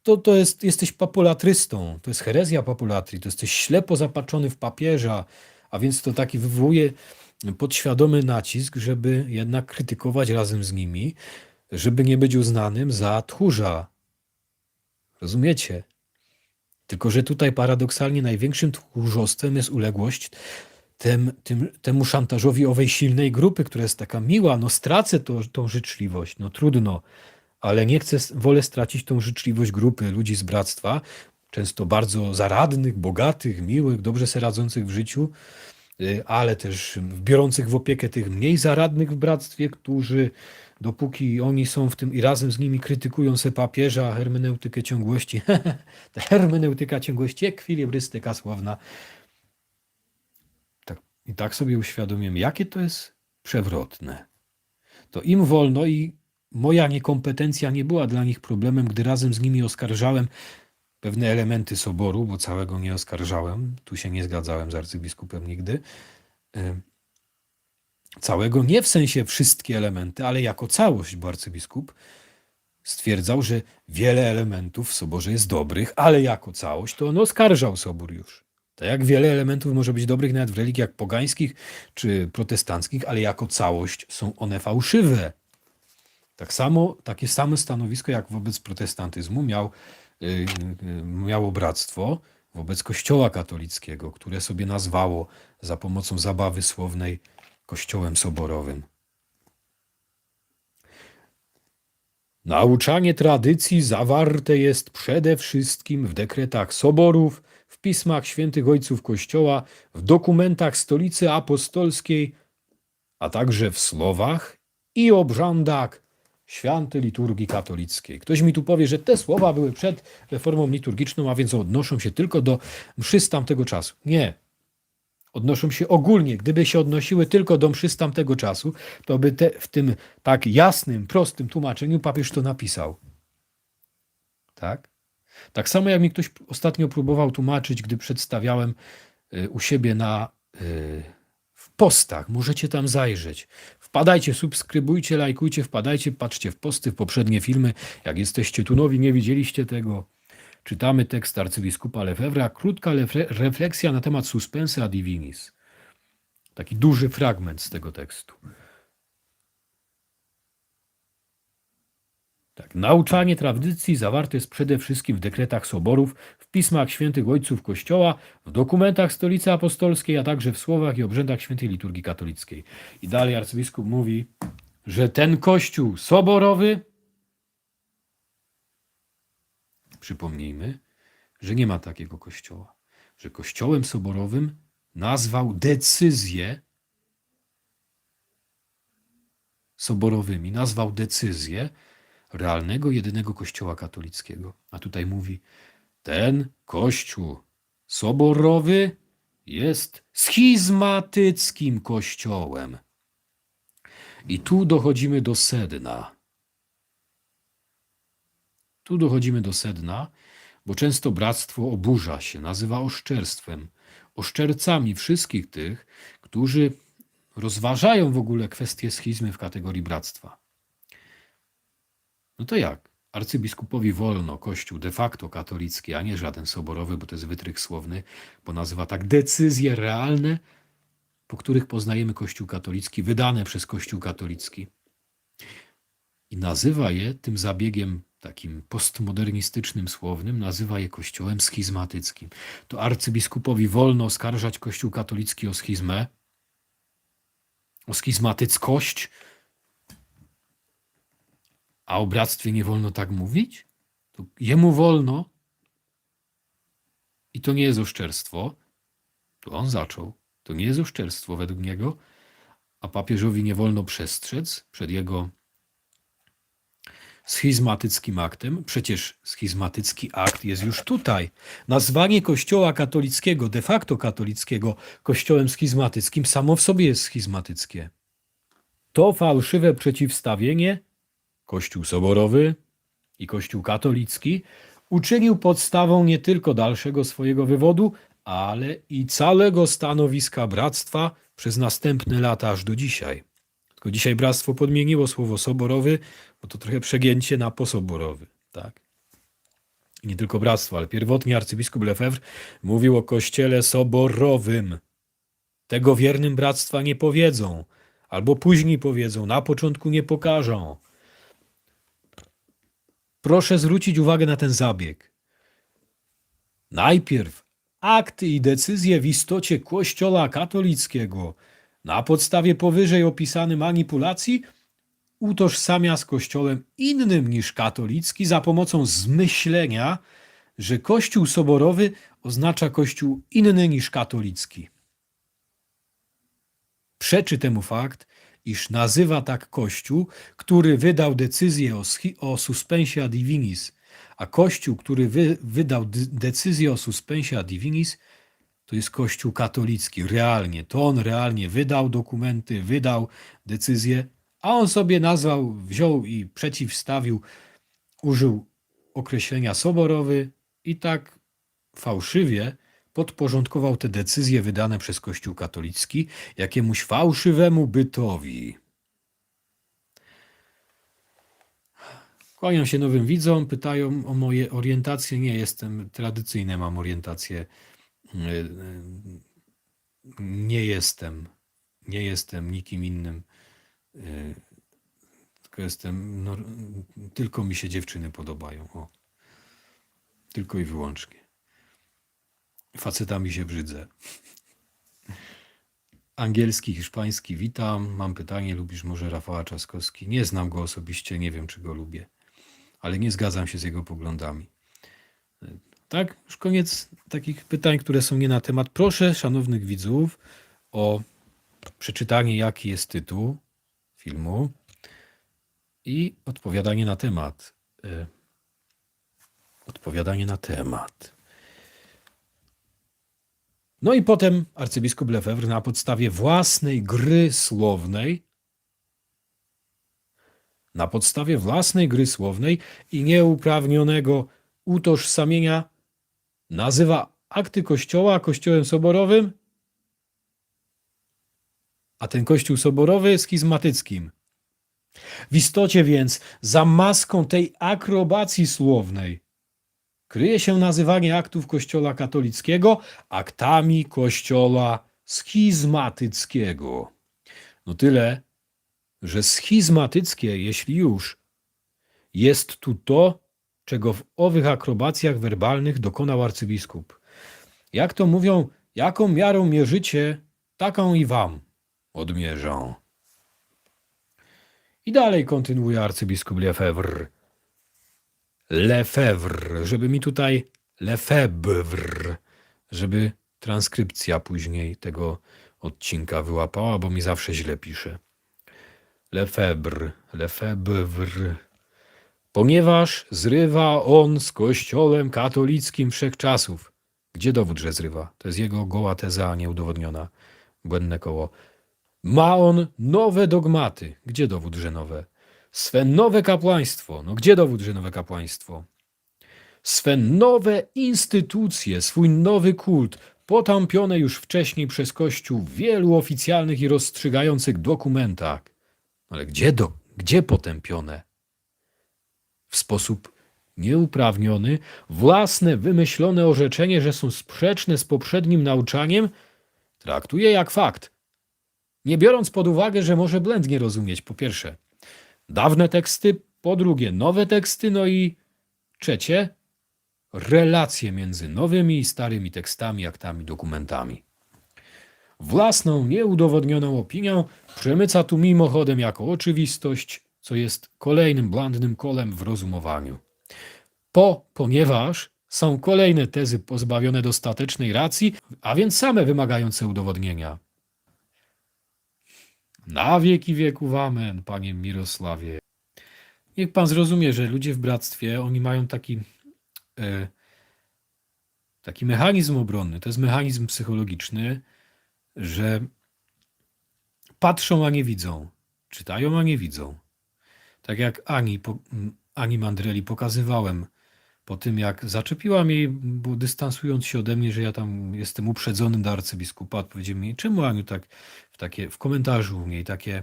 to jesteś papolatrystą, to jest herezja papolatrii, to jesteś ślepo zapatrzony w papieża, a więc to taki wywołuje podświadomy nacisk, żeby jednak krytykować razem z nimi, żeby nie być uznanym za tchórza. Rozumiecie? Tylko że tutaj paradoksalnie największym tchórzostwem jest uległość temu szantażowi owej silnej grupy, która jest taka miła. No stracę tą życzliwość, no trudno, ale nie chcę, wolę stracić tą życzliwość grupy ludzi z bractwa, często bardzo zaradnych, bogatych, miłych, dobrze sobie radzących w życiu, ale też biorących w opiekę tych mniej zaradnych w bractwie, którzy dopóki oni są w tym i razem z nimi krytykują se papieża, hermeneutykę ciągłości, ta hermeneutyka ciągłości, ekwilibrystyka słowna. I tak sobie uświadomiłem, jakie to jest przewrotne. To im wolno i moja niekompetencja nie była dla nich problemem, gdy razem z nimi oskarżałem pewne elementy soboru, bo całego nie oskarżałem, tu się nie zgadzałem z arcybiskupem nigdy. Całego nie w sensie wszystkie elementy, ale jako całość, bo arcybiskup stwierdzał, że wiele elementów w soborze jest dobrych, ale jako całość to on oskarżał sobór już. Tak jak wiele elementów może być dobrych nawet w religiach pogańskich czy protestanckich, ale jako całość są one fałszywe. Tak samo, takie same stanowisko jak wobec protestantyzmu miało bractwo wobec Kościoła katolickiego, które sobie nazwało za pomocą zabawy słownej Kościołem soborowym. Nauczanie tradycji zawarte jest przede wszystkim w dekretach soborów, w pismach świętych ojców Kościoła, w dokumentach Stolicy Apostolskiej, a także w słowach i obrzędach świętej liturgii katolickiej. Ktoś mi tu powie, że te słowa były przed reformą liturgiczną, a więc odnoszą się tylko do mszy z tamtego czasu. Nie. Odnoszą się ogólnie. Gdyby się odnosiły tylko do mszy z tamtego czasu, to by w tym tak jasnym, prostym tłumaczeniu papież to napisał. Tak? Tak samo jak mi ktoś ostatnio próbował tłumaczyć, gdy przedstawiałem u siebie w postach. Możecie tam zajrzeć. Wpadajcie, subskrybujcie, lajkujcie, wpadajcie, patrzcie w posty, w poprzednie filmy. Jak jesteście tu nowi, nie widzieliście tego. Czytamy tekst arcybiskupa Lefebvra. Krótka refleksja na temat suspensa divinis. Taki duży fragment z tego tekstu. Tak, nauczanie tradycji zawarte jest przede wszystkim w dekretach soborów, w pismach świętych ojców Kościoła, w dokumentach Stolicy Apostolskiej, a także w słowach i obrzędach świętej liturgii katolickiej. I dalej arcybiskup mówi, że ten Kościół soborowy, przypomnijmy, że nie ma takiego kościoła, że kościołem soborowym nazwał decyzję soborowymi nazwał decyzję realnego, jedynego Kościoła katolickiego. A tutaj mówi, ten Kościół soborowy jest schizmatyckim Kościołem. I tu dochodzimy do sedna. Tu dochodzimy do sedna, bo często bractwo oburza się, nazywa oszczerstwem, oszczercami wszystkich tych, którzy rozważają w ogóle kwestię schizmy w kategorii bractwa. No to jak? Arcybiskupowi wolno Kościół de facto katolicki, a nie żaden soborowy, bo to jest wytrych słowny, bo nazywa tak decyzje realne, po których poznajemy Kościół katolicki, wydane przez Kościół katolicki. I nazywa je tym zabiegiem takim postmodernistycznym słownym, nazywa je Kościołem schizmatyckim. To arcybiskupowi wolno oskarżać Kościół katolicki o schizmę, o schizmatyckość, a o bractwie nie wolno tak mówić? To jemu wolno i to nie jest oszczerstwo. To on zaczął. To nie jest oszczerstwo według niego, a papieżowi nie wolno przestrzec przed jego schizmatyckim aktem. Przecież schizmatycki akt jest już tutaj. Nazwanie Kościoła katolickiego, de facto katolickiego, Kościołem schizmatyckim samo w sobie jest schizmatyckie. To fałszywe przeciwstawienie Kościół soborowy i Kościół katolicki uczynił podstawą nie tylko dalszego swojego wywodu, ale i całego stanowiska bractwa przez następne lata aż do dzisiaj. Tylko dzisiaj bractwo podmieniło słowo soborowy, bo to trochę przegięcie na posoborowy. Tak? I nie tylko bractwo, ale pierwotnie arcybiskup Lefebvre mówił o kościele soborowym. Tego wiernym bractwa nie powiedzą, albo później powiedzą, na początku nie pokażą. Proszę zwrócić uwagę na ten zabieg. Najpierw akty i decyzje w istocie Kościoła katolickiego na podstawie powyżej opisanej manipulacji utożsamia z Kościołem innym niż katolicki za pomocą zmyślenia, że Kościół soborowy oznacza Kościół inny niż katolicki. Przeczy temu fakt, iż nazywa tak Kościół, który wydał decyzję o suspensia divinis, a Kościół, który wydał decyzję o suspensia divinis, to jest Kościół katolicki, realnie. To on realnie wydał dokumenty, wydał decyzję, a on sobie nazwał, wziął i przeciwstawił, użył określenia soborowy i tak fałszywie podporządkował te decyzje wydane przez Kościół katolicki jakiemuś fałszywemu bytowi. Kłaniam się nowym widzom, pytają o moje orientacje. Nie jestem tradycyjne, mam orientację. Nie jestem nikim innym. Tylko jestem, tylko mi się dziewczyny podobają. O. Tylko i wyłącznie. Facetami się brzydzę. Angielski, hiszpański, witam. Mam pytanie, lubisz może Rafała Trzaskowski? Nie znam go osobiście, nie wiem czy go lubię, ale nie zgadzam się z jego poglądami. Tak, już koniec takich pytań, które są nie na temat. Proszę szanownych widzów o przeczytanie, jaki jest tytuł filmu i odpowiadanie na temat. No i potem arcybiskup Lefebvre na podstawie własnej gry słownej i nieuprawnionego utożsamienia nazywa akty Kościoła Kościołem soborowym, a ten Kościół soborowy schizmatyckim. W istocie więc za maską tej akrobacji słownej kryje się nazywanie aktów Kościoła katolickiego aktami Kościoła schizmatyckiego. No tyle, że schizmatyckie, jeśli już, jest tu to, czego w owych akrobacjach werbalnych dokonał arcybiskup. Jak to mówią, jaką miarą mierzycie, taką i wam odmierzą. I dalej kontynuuje arcybiskup Lefebvre, żeby mi tutaj Lefebvre, żeby transkrypcja później tego odcinka wyłapała, bo mi zawsze źle pisze. Lefebvre. Ponieważ zrywa on z Kościołem katolickim wszechczasów. Gdzie dowód, że zrywa? To jest jego goła teza nieudowodniona. Błędne koło. Ma on nowe dogmaty. Gdzie dowód, że nowe? Swe nowe kapłaństwo. No gdzie dowód, że nowe kapłaństwo? Swe nowe instytucje, swój nowy kult, potępione już wcześniej przez Kościół w wielu oficjalnych i rozstrzygających dokumentach. Ale gdzie potępione? W sposób nieuprawniony, własne wymyślone orzeczenie, że są sprzeczne z poprzednim nauczaniem, traktuje jak fakt, nie biorąc pod uwagę, że może błędnie rozumieć, po pierwsze, dawne teksty, po drugie, nowe teksty, no i trzecie, relacje między nowymi i starymi tekstami, aktami, dokumentami. Własną, nieudowodnioną opinią przemyca tu mimochodem jako oczywistość, co jest kolejnym błędnym kolem w rozumowaniu. Ponieważ są kolejne tezy pozbawione dostatecznej racji, a więc same wymagające udowodnienia. Na wieki wieków amen, panie Mirosławie. Niech pan zrozumie, że ludzie w bractwie, oni mają taki mechanizm obronny, to jest mechanizm psychologiczny, że patrzą, a nie widzą, czytają, a nie widzą. Tak jak Ani Mandreli pokazywałem po tym, jak zaczepiłam jej, bo dystansując się ode mnie, że ja tam jestem uprzedzony do arcybiskupa, odpowiedział mi, czemu Aniu w komentarzu u niej takie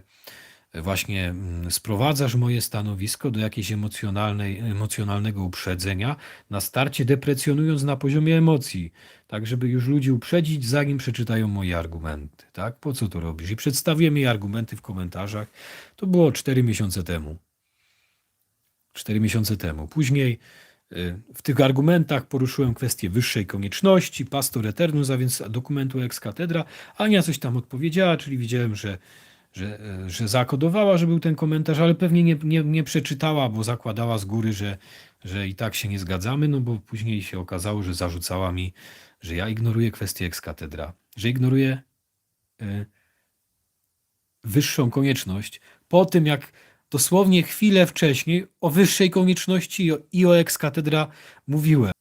właśnie sprowadzasz moje stanowisko do jakiejś emocjonalnego uprzedzenia, na starcie deprecjonując na poziomie emocji, tak żeby już ludzi uprzedzić, zanim przeczytają moje argumenty. Tak? Po co to robisz? I przedstawiłem jej argumenty w komentarzach. To było 4 miesiące temu. 4 miesiące temu. Później w tych argumentach poruszyłem kwestię wyższej konieczności, pastor eternus, a więc dokumentu ex cathedra. Ania coś tam odpowiedziała, czyli widziałem, że zakodowała, że był ten komentarz, ale pewnie nie przeczytała, bo zakładała z góry, że i tak się nie zgadzamy, no bo później się okazało, że zarzucała mi, że ja ignoruję kwestię ex cathedra, że ignoruję wyższą konieczność. Po tym, jak dosłownie chwilę wcześniej o wyższej konieczności i o ex cathedra mówiłem.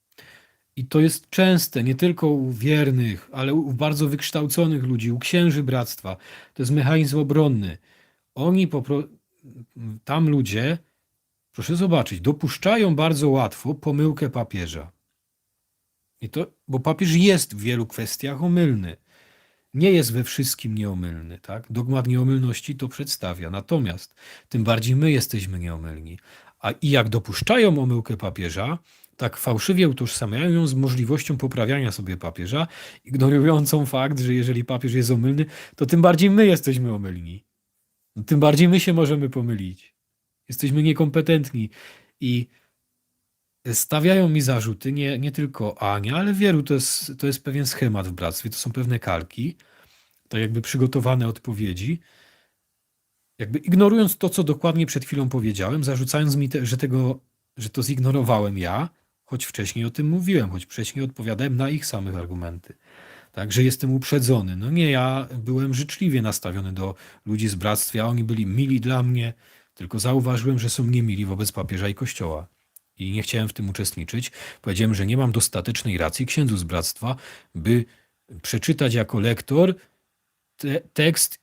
I to jest częste, nie tylko u wiernych, ale u bardzo wykształconych ludzi, u księży bractwa. To jest mechanizm obronny. Tam ludzie, proszę zobaczyć, dopuszczają bardzo łatwo pomyłkę papieża. Bo papież jest w wielu kwestiach omylny. Nie jest we wszystkim nieomylny. Tak? Dogmat nieomylności to przedstawia. Natomiast tym bardziej my jesteśmy nieomylni. I jak dopuszczają omyłkę papieża, tak fałszywie utożsamiają ją z możliwością poprawiania sobie papieża, ignorującą fakt, że jeżeli papież jest omylny, to tym bardziej my jesteśmy omylni. No, tym bardziej my się możemy pomylić. Jesteśmy niekompetentni i stawiają mi zarzuty, nie tylko Ania, ale wielu, to jest pewien schemat w bractwie, to są pewne kalki, tak jakby przygotowane odpowiedzi, jakby ignorując to, co dokładnie przed chwilą powiedziałem, zarzucając mi, że to zignorowałem ja, choć wcześniej o tym mówiłem, choć wcześniej odpowiadałem na ich samych argumenty. Tak, że jestem uprzedzony. No nie, ja byłem życzliwie nastawiony do ludzi z bractwa, oni byli mili dla mnie, tylko zauważyłem, że są niemili wobec papieża i kościoła. I nie chciałem w tym uczestniczyć. Powiedziałem, że nie mam dostatecznej racji księdzu z bractwa, by przeczytać jako lektor tekst,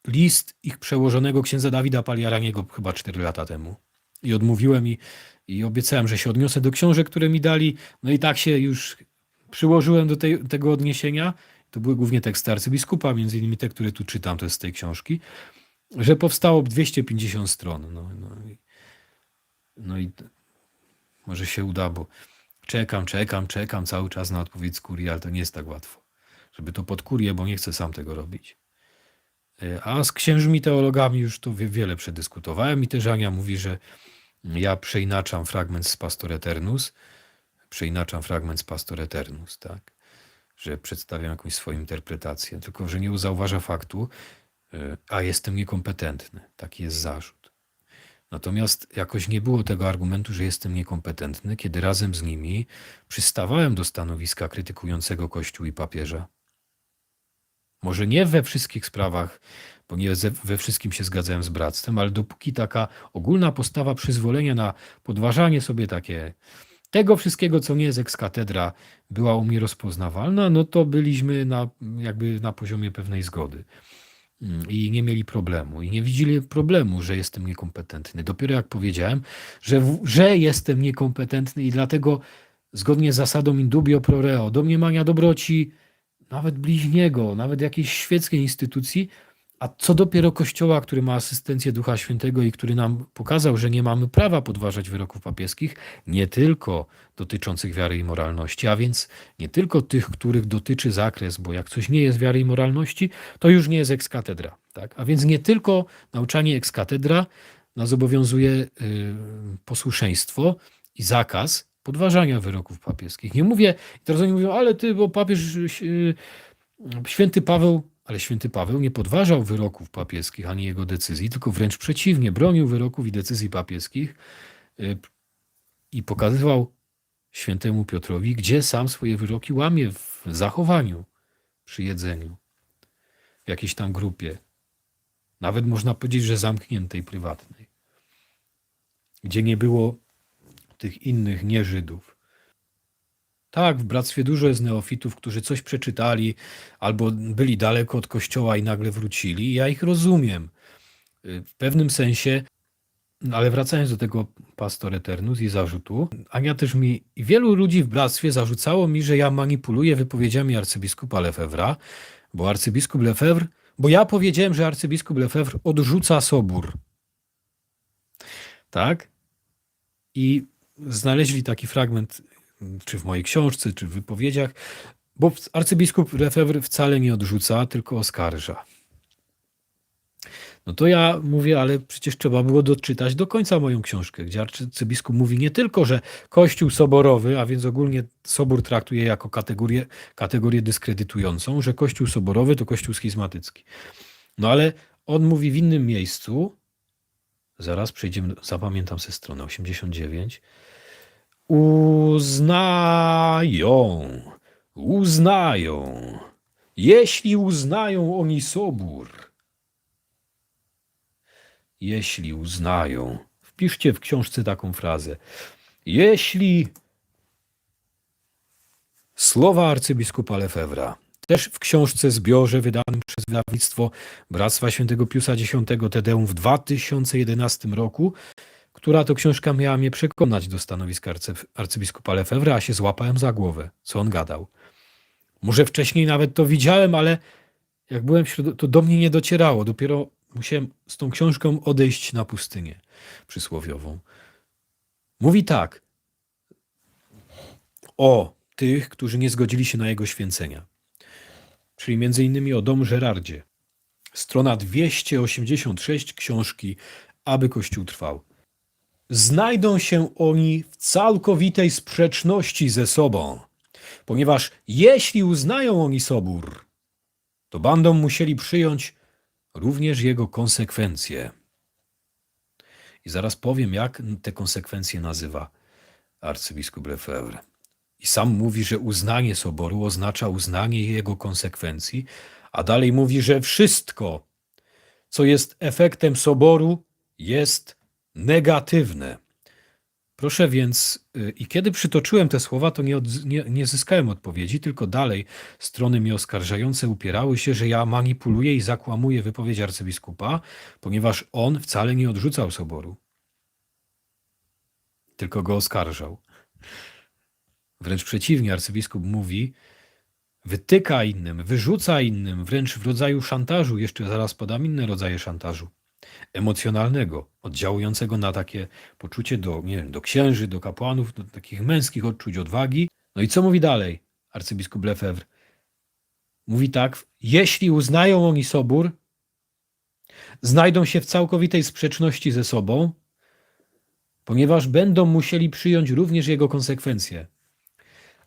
list ich przełożonego księdza Dawida Paliaraniego chyba 4 lata temu. I odmówiłem i obiecałem, że się odniosę do książek, które mi dali. No i tak się już przyłożyłem do tego odniesienia. To były głównie teksty arcybiskupa, między innymi te, które tu czytam, to jest z tej książki, że powstało 250 stron. No i może się uda, bo czekam cały czas na odpowiedź z kurii, ale to nie jest tak łatwo. Żeby to pod kurię, bo nie chcę sam tego robić. A z księżmi teologami już to wiele przedyskutowałem i też Ania mówi, że ja przeinaczam fragment z Pastor Eternus, tak? Że przedstawiam jakąś swoją interpretację, tylko że nie zauważa faktu, a jestem niekompetentny. Taki jest zarzut. Natomiast jakoś nie było tego argumentu, że jestem niekompetentny, kiedy razem z nimi przystawałem do stanowiska krytykującego Kościół i papieża. Może nie we wszystkich sprawach, bo nie we wszystkim się zgadzałem z bractwem, ale dopóki taka ogólna postawa przyzwolenia na podważanie sobie tego wszystkiego, co nie jest ex cathedra, była u mnie rozpoznawalna, no to byliśmy jakby na poziomie pewnej zgody. I nie mieli problemu. I nie widzieli problemu, że jestem niekompetentny. Dopiero jak powiedziałem, że jestem niekompetentny i dlatego zgodnie z zasadą in dubio pro reo, domniemania dobroci, nawet bliźniego, nawet jakiejś świeckiej instytucji, a co dopiero Kościoła, który ma asystencję Ducha Świętego i który nam pokazał, że nie mamy prawa podważać wyroków papieskich, nie tylko dotyczących wiary i moralności, a więc nie tylko tych, których dotyczy zakres, bo jak coś nie jest wiary i moralności, to już nie jest ex cathedra. Tak? A więc nie tylko nauczanie ex cathedra nas obowiązuje posłuszeństwo i zakaz podważania wyroków papieskich. Nie mówię, teraz oni mówią, ale ty, bo papież święty Paweł, ale święty Paweł nie podważał wyroków papieskich ani jego decyzji, tylko wręcz przeciwnie, bronił wyroków i decyzji papieskich i pokazywał świętemu Piotrowi, gdzie sam swoje wyroki łamie w zachowaniu, przy jedzeniu, w jakiejś tam grupie. Nawet można powiedzieć, że zamkniętej, prywatnej, gdzie nie było tych innych nie-Żydów. Tak, w bractwie dużo jest neofitów, którzy coś przeczytali albo byli daleko od kościoła i nagle wrócili. Ja ich rozumiem w pewnym sensie, ale wracając do tego Pastor Eternus i zarzutu, Ania też i wielu ludzi w bractwie zarzucało mi, że ja manipuluję wypowiedziami arcybiskupa Lefebvre'a, bo ja powiedziałem, że arcybiskup Lefebvre odrzuca Sobór. Tak? I znaleźli taki fragment, czy w mojej książce, czy w wypowiedziach, bo arcybiskup Lefebvre wcale nie odrzuca, tylko oskarża. No to ja mówię, ale przecież trzeba było doczytać do końca moją książkę, gdzie arcybiskup mówi nie tylko, że Kościół soborowy, a więc ogólnie Sobór traktuje jako kategorię dyskredytującą, że Kościół soborowy to Kościół schizmatycki. No ale on mówi w innym miejscu, zaraz przejdziemy, zapamiętam sobie stronę 89, uznają, jeśli uznają oni Sobór, jeśli uznają, wpiszcie w książce taką frazę, jeśli słowa arcybiskupa Lefebvre'a, też w książce zbiorze wydanym przez wydawnictwo Bractwa Świętego Piusa X Te Deum w 2011 roku, która to książka miała mnie przekonać do stanowiska arcybiskupa Lefebvre'a, a się złapałem za głowę, co on gadał. Może wcześniej nawet to widziałem, ale jak byłem to do mnie nie docierało. Dopiero musiałem z tą książką odejść na pustynię przysłowiową. Mówi tak o tych, którzy nie zgodzili się na jego święcenia. Czyli między innymi o Dom Gerardzie. Strona 286 książki Aby Kościół trwał. Znajdą się oni w całkowitej sprzeczności ze sobą, ponieważ jeśli uznają oni Sobór, to będą musieli przyjąć również jego konsekwencje. I zaraz powiem, jak te konsekwencje nazywa arcybiskup Lefebvre. I sam mówi, że uznanie Soboru oznacza uznanie jego konsekwencji, a dalej mówi, że wszystko, co jest efektem Soboru, jest negatywne. Proszę więc, i kiedy przytoczyłem te słowa, to nie zyskałem odpowiedzi, tylko dalej strony mnie oskarżające upierały się, że ja manipuluję i zakłamuję wypowiedź arcybiskupa, ponieważ on wcale nie odrzucał Soboru, tylko go oskarżał. Wręcz przeciwnie, arcybiskup mówi, wytyka innym, wyrzuca innym, wręcz w rodzaju szantażu, jeszcze zaraz podam inne rodzaje szantażu, emocjonalnego, oddziałującego na takie poczucie do księży, do kapłanów, do takich męskich odczuć odwagi. No i co mówi dalej arcybiskup Lefebvre? Mówi tak, jeśli uznają oni Sobór, znajdą się w całkowitej sprzeczności ze sobą, ponieważ będą musieli przyjąć również jego konsekwencje.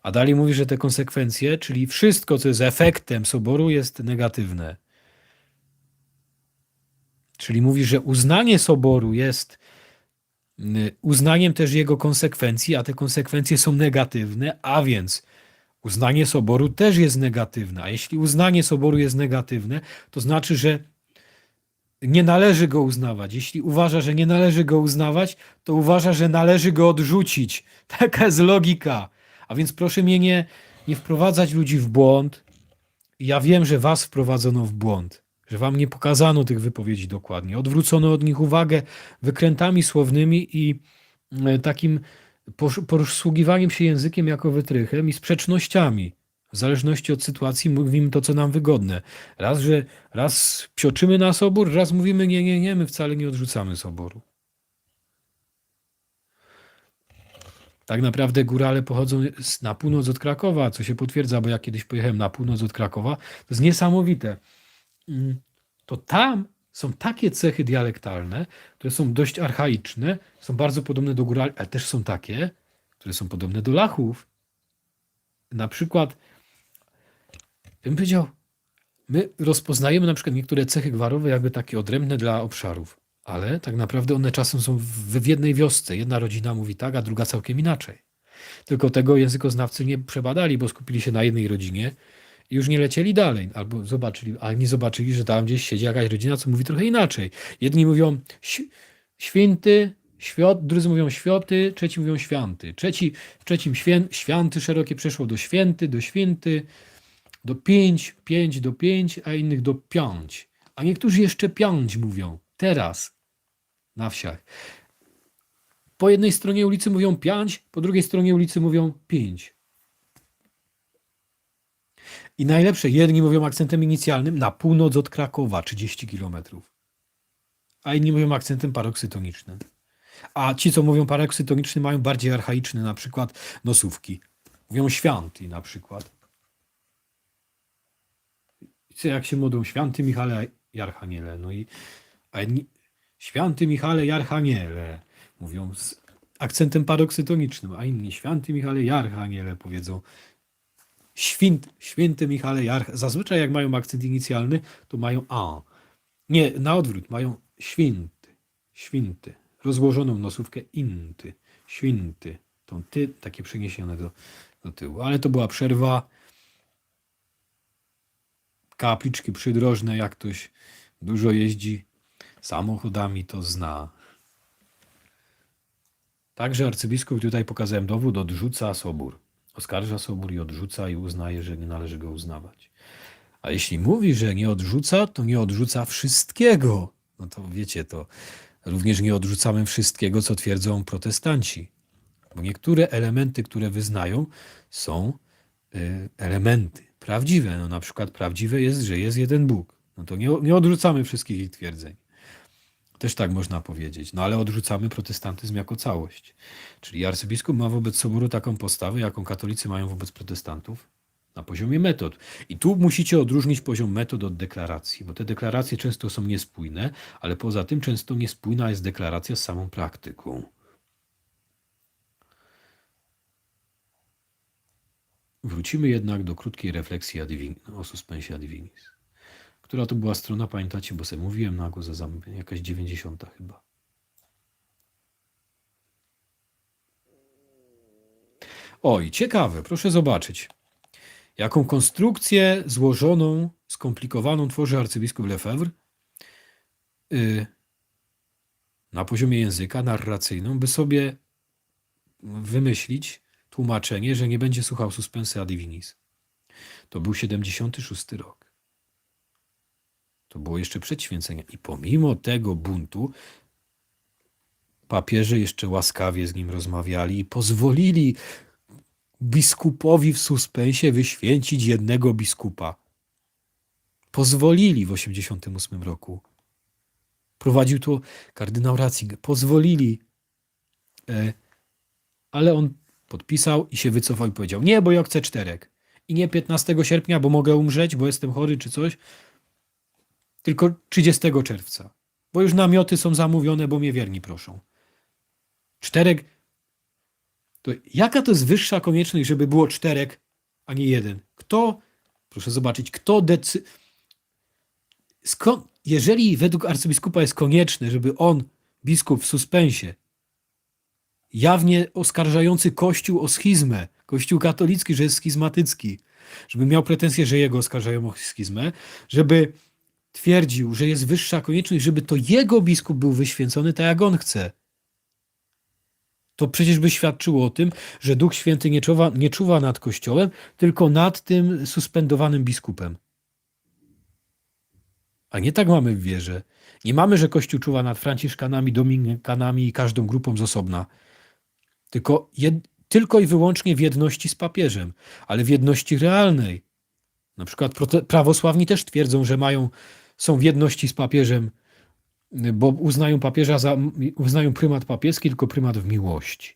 A dalej mówi, że te konsekwencje, czyli wszystko, co jest efektem Soboru, jest negatywne. Czyli mówi, że uznanie Soboru jest uznaniem też jego konsekwencji, a te konsekwencje są negatywne, a więc Uznanie soboru też jest negatywne, a jeśli uznanie soboru jest negatywne, to znaczy, że nie należy go uznawać. Jeśli uważa, że nie należy go uznawać, to uważa, że należy go odrzucić. Taka jest logika. A więc proszę mnie nie wprowadzać ludzi w błąd. Ja wiem, że was wprowadzono w błąd, że wam nie pokazano tych wypowiedzi dokładnie. Odwrócono od nich uwagę wykrętami słownymi i takim posługiwaniem się językiem jako wytrychem i sprzecznościami. W zależności od sytuacji mówimy to, co nam wygodne. Raz psioczymy na sobór, raz mówimy nie, my wcale nie odrzucamy soboru. Tak naprawdę górale pochodzą na północ od Krakowa, co się potwierdza, bo ja kiedyś pojechałem na północ od Krakowa. To jest niesamowite. To tam są takie cechy dialektalne, które są dość archaiczne, są bardzo podobne do górali, ale też są takie, które są podobne do Lachów. Na przykład, bym powiedział, my rozpoznajemy na przykład niektóre cechy gwarowe jakby takie odrębne dla obszarów, ale tak naprawdę one czasem są w jednej wiosce. Jedna rodzina mówi tak, a druga całkiem inaczej. Tylko tego językoznawcy nie przebadali, bo skupili się na jednej rodzinie i już nie lecieli dalej, albo nie zobaczyli, że tam gdzieś siedzi jakaś rodzina, co mówi trochę inaczej. Jedni mówią święty, drudzy mówią święty, trzeci mówią świąty. W trzecim świąty szerokie przeszło do święty, do pięć do pięć, a innych do pięć. A niektórzy jeszcze pięć mówią. Teraz na wsiach. Po jednej stronie ulicy mówią pięć, po drugiej stronie ulicy mówią pięć. I najlepsze, jedni mówią akcentem inicjalnym na północ od Krakowa, 30 km. A inni mówią akcentem paroksytonicznym. A ci, co mówią paroksytoniczny, mają bardziej archaiczne, na przykład nosówki. Mówią święty na przykład. Jak się modlą, święty Michale Jarchaniele. No i święty Michale Jarchaniele mówią z akcentem paroksytonicznym, a inni święty Michale Jarchaniele powiedzą. Święty Michale zazwyczaj jak mają akcent inicjalny, to mają a. Nie, na odwrót, mają święty. Rozłożoną nosówkę inty, święty. Tą ty takie przeniesione do tyłu. Ale to była przerwa. Kapliczki przydrożne, jak ktoś dużo jeździ samochodami, to zna. Także arcybiskup, tutaj pokazałem dowód, odrzuca sobór. Oskarża sobór i odrzuca i uznaje, że nie należy go uznawać. A jeśli mówi, że nie odrzuca, to nie odrzuca wszystkiego. No to wiecie, to również nie odrzucamy wszystkiego, co twierdzą protestanci. Bo niektóre elementy, które wyznają, są elementy prawdziwe. No na przykład prawdziwe jest, że jest jeden Bóg. No to nie odrzucamy wszystkich ich twierdzeń. Też tak można powiedzieć. No ale odrzucamy protestantyzm jako całość. Czyli arcybiskup ma wobec soboru taką postawę, jaką katolicy mają wobec protestantów na poziomie metod. I tu musicie odróżnić poziom metod od deklaracji, bo te deklaracje często są niespójne, ale poza tym często niespójna jest deklaracja z samą praktyką. Wrócimy jednak do krótkiej refleksji o suspensia divinis. Która to była strona, pamiętacie, bo sobie mówiłem na głos za zamówienie, jakaś 90 chyba. Oj, ciekawe, proszę zobaczyć. Jaką konstrukcję złożoną, skomplikowaną tworzy arcybiskup Lefebvre na poziomie języka narracyjną, by sobie wymyślić tłumaczenie, że nie będzie słuchał suspensa divinis. To był 76 rok. To było jeszcze przed święceniem. I pomimo tego buntu papieże jeszcze łaskawie z nim rozmawiali i pozwolili biskupowi w suspensie wyświęcić jednego biskupa. Pozwolili w 88 roku. Prowadził to kardynał Ratzinger. Pozwolili. Ale on podpisał i się wycofał i powiedział: nie, bo ja chcę 4. I nie 15 sierpnia, bo mogę umrzeć, bo jestem chory czy coś, tylko 30 czerwca. Bo już namioty są zamówione, bo mnie wierni proszą. 4. To jaka to jest wyższa konieczność, żeby było 4, a nie 1? Kto, proszę zobaczyć, jeżeli według arcybiskupa jest konieczne, żeby on, biskup w suspensie, jawnie oskarżający Kościół o schizmę, Kościół katolicki, że jest schizmatycki, żeby miał pretensje, że jego oskarżają o schizmę, żeby twierdził, że jest wyższa konieczność, żeby to jego biskup był wyświęcony tak, jak on chce. To przecież by świadczyło o tym, że Duch Święty nie czuwa nad Kościołem, tylko nad tym suspendowanym biskupem. A nie tak mamy w wierze. Nie mamy, że Kościół czuwa nad Franciszkanami, Dominikanami i każdą grupą z osobna. Tylko i wyłącznie w jedności z papieżem, ale w jedności realnej. Na przykład prawosławni też twierdzą, że są w jedności z papieżem, bo uznają papieża uznają prymat papieski, tylko prymat w miłości.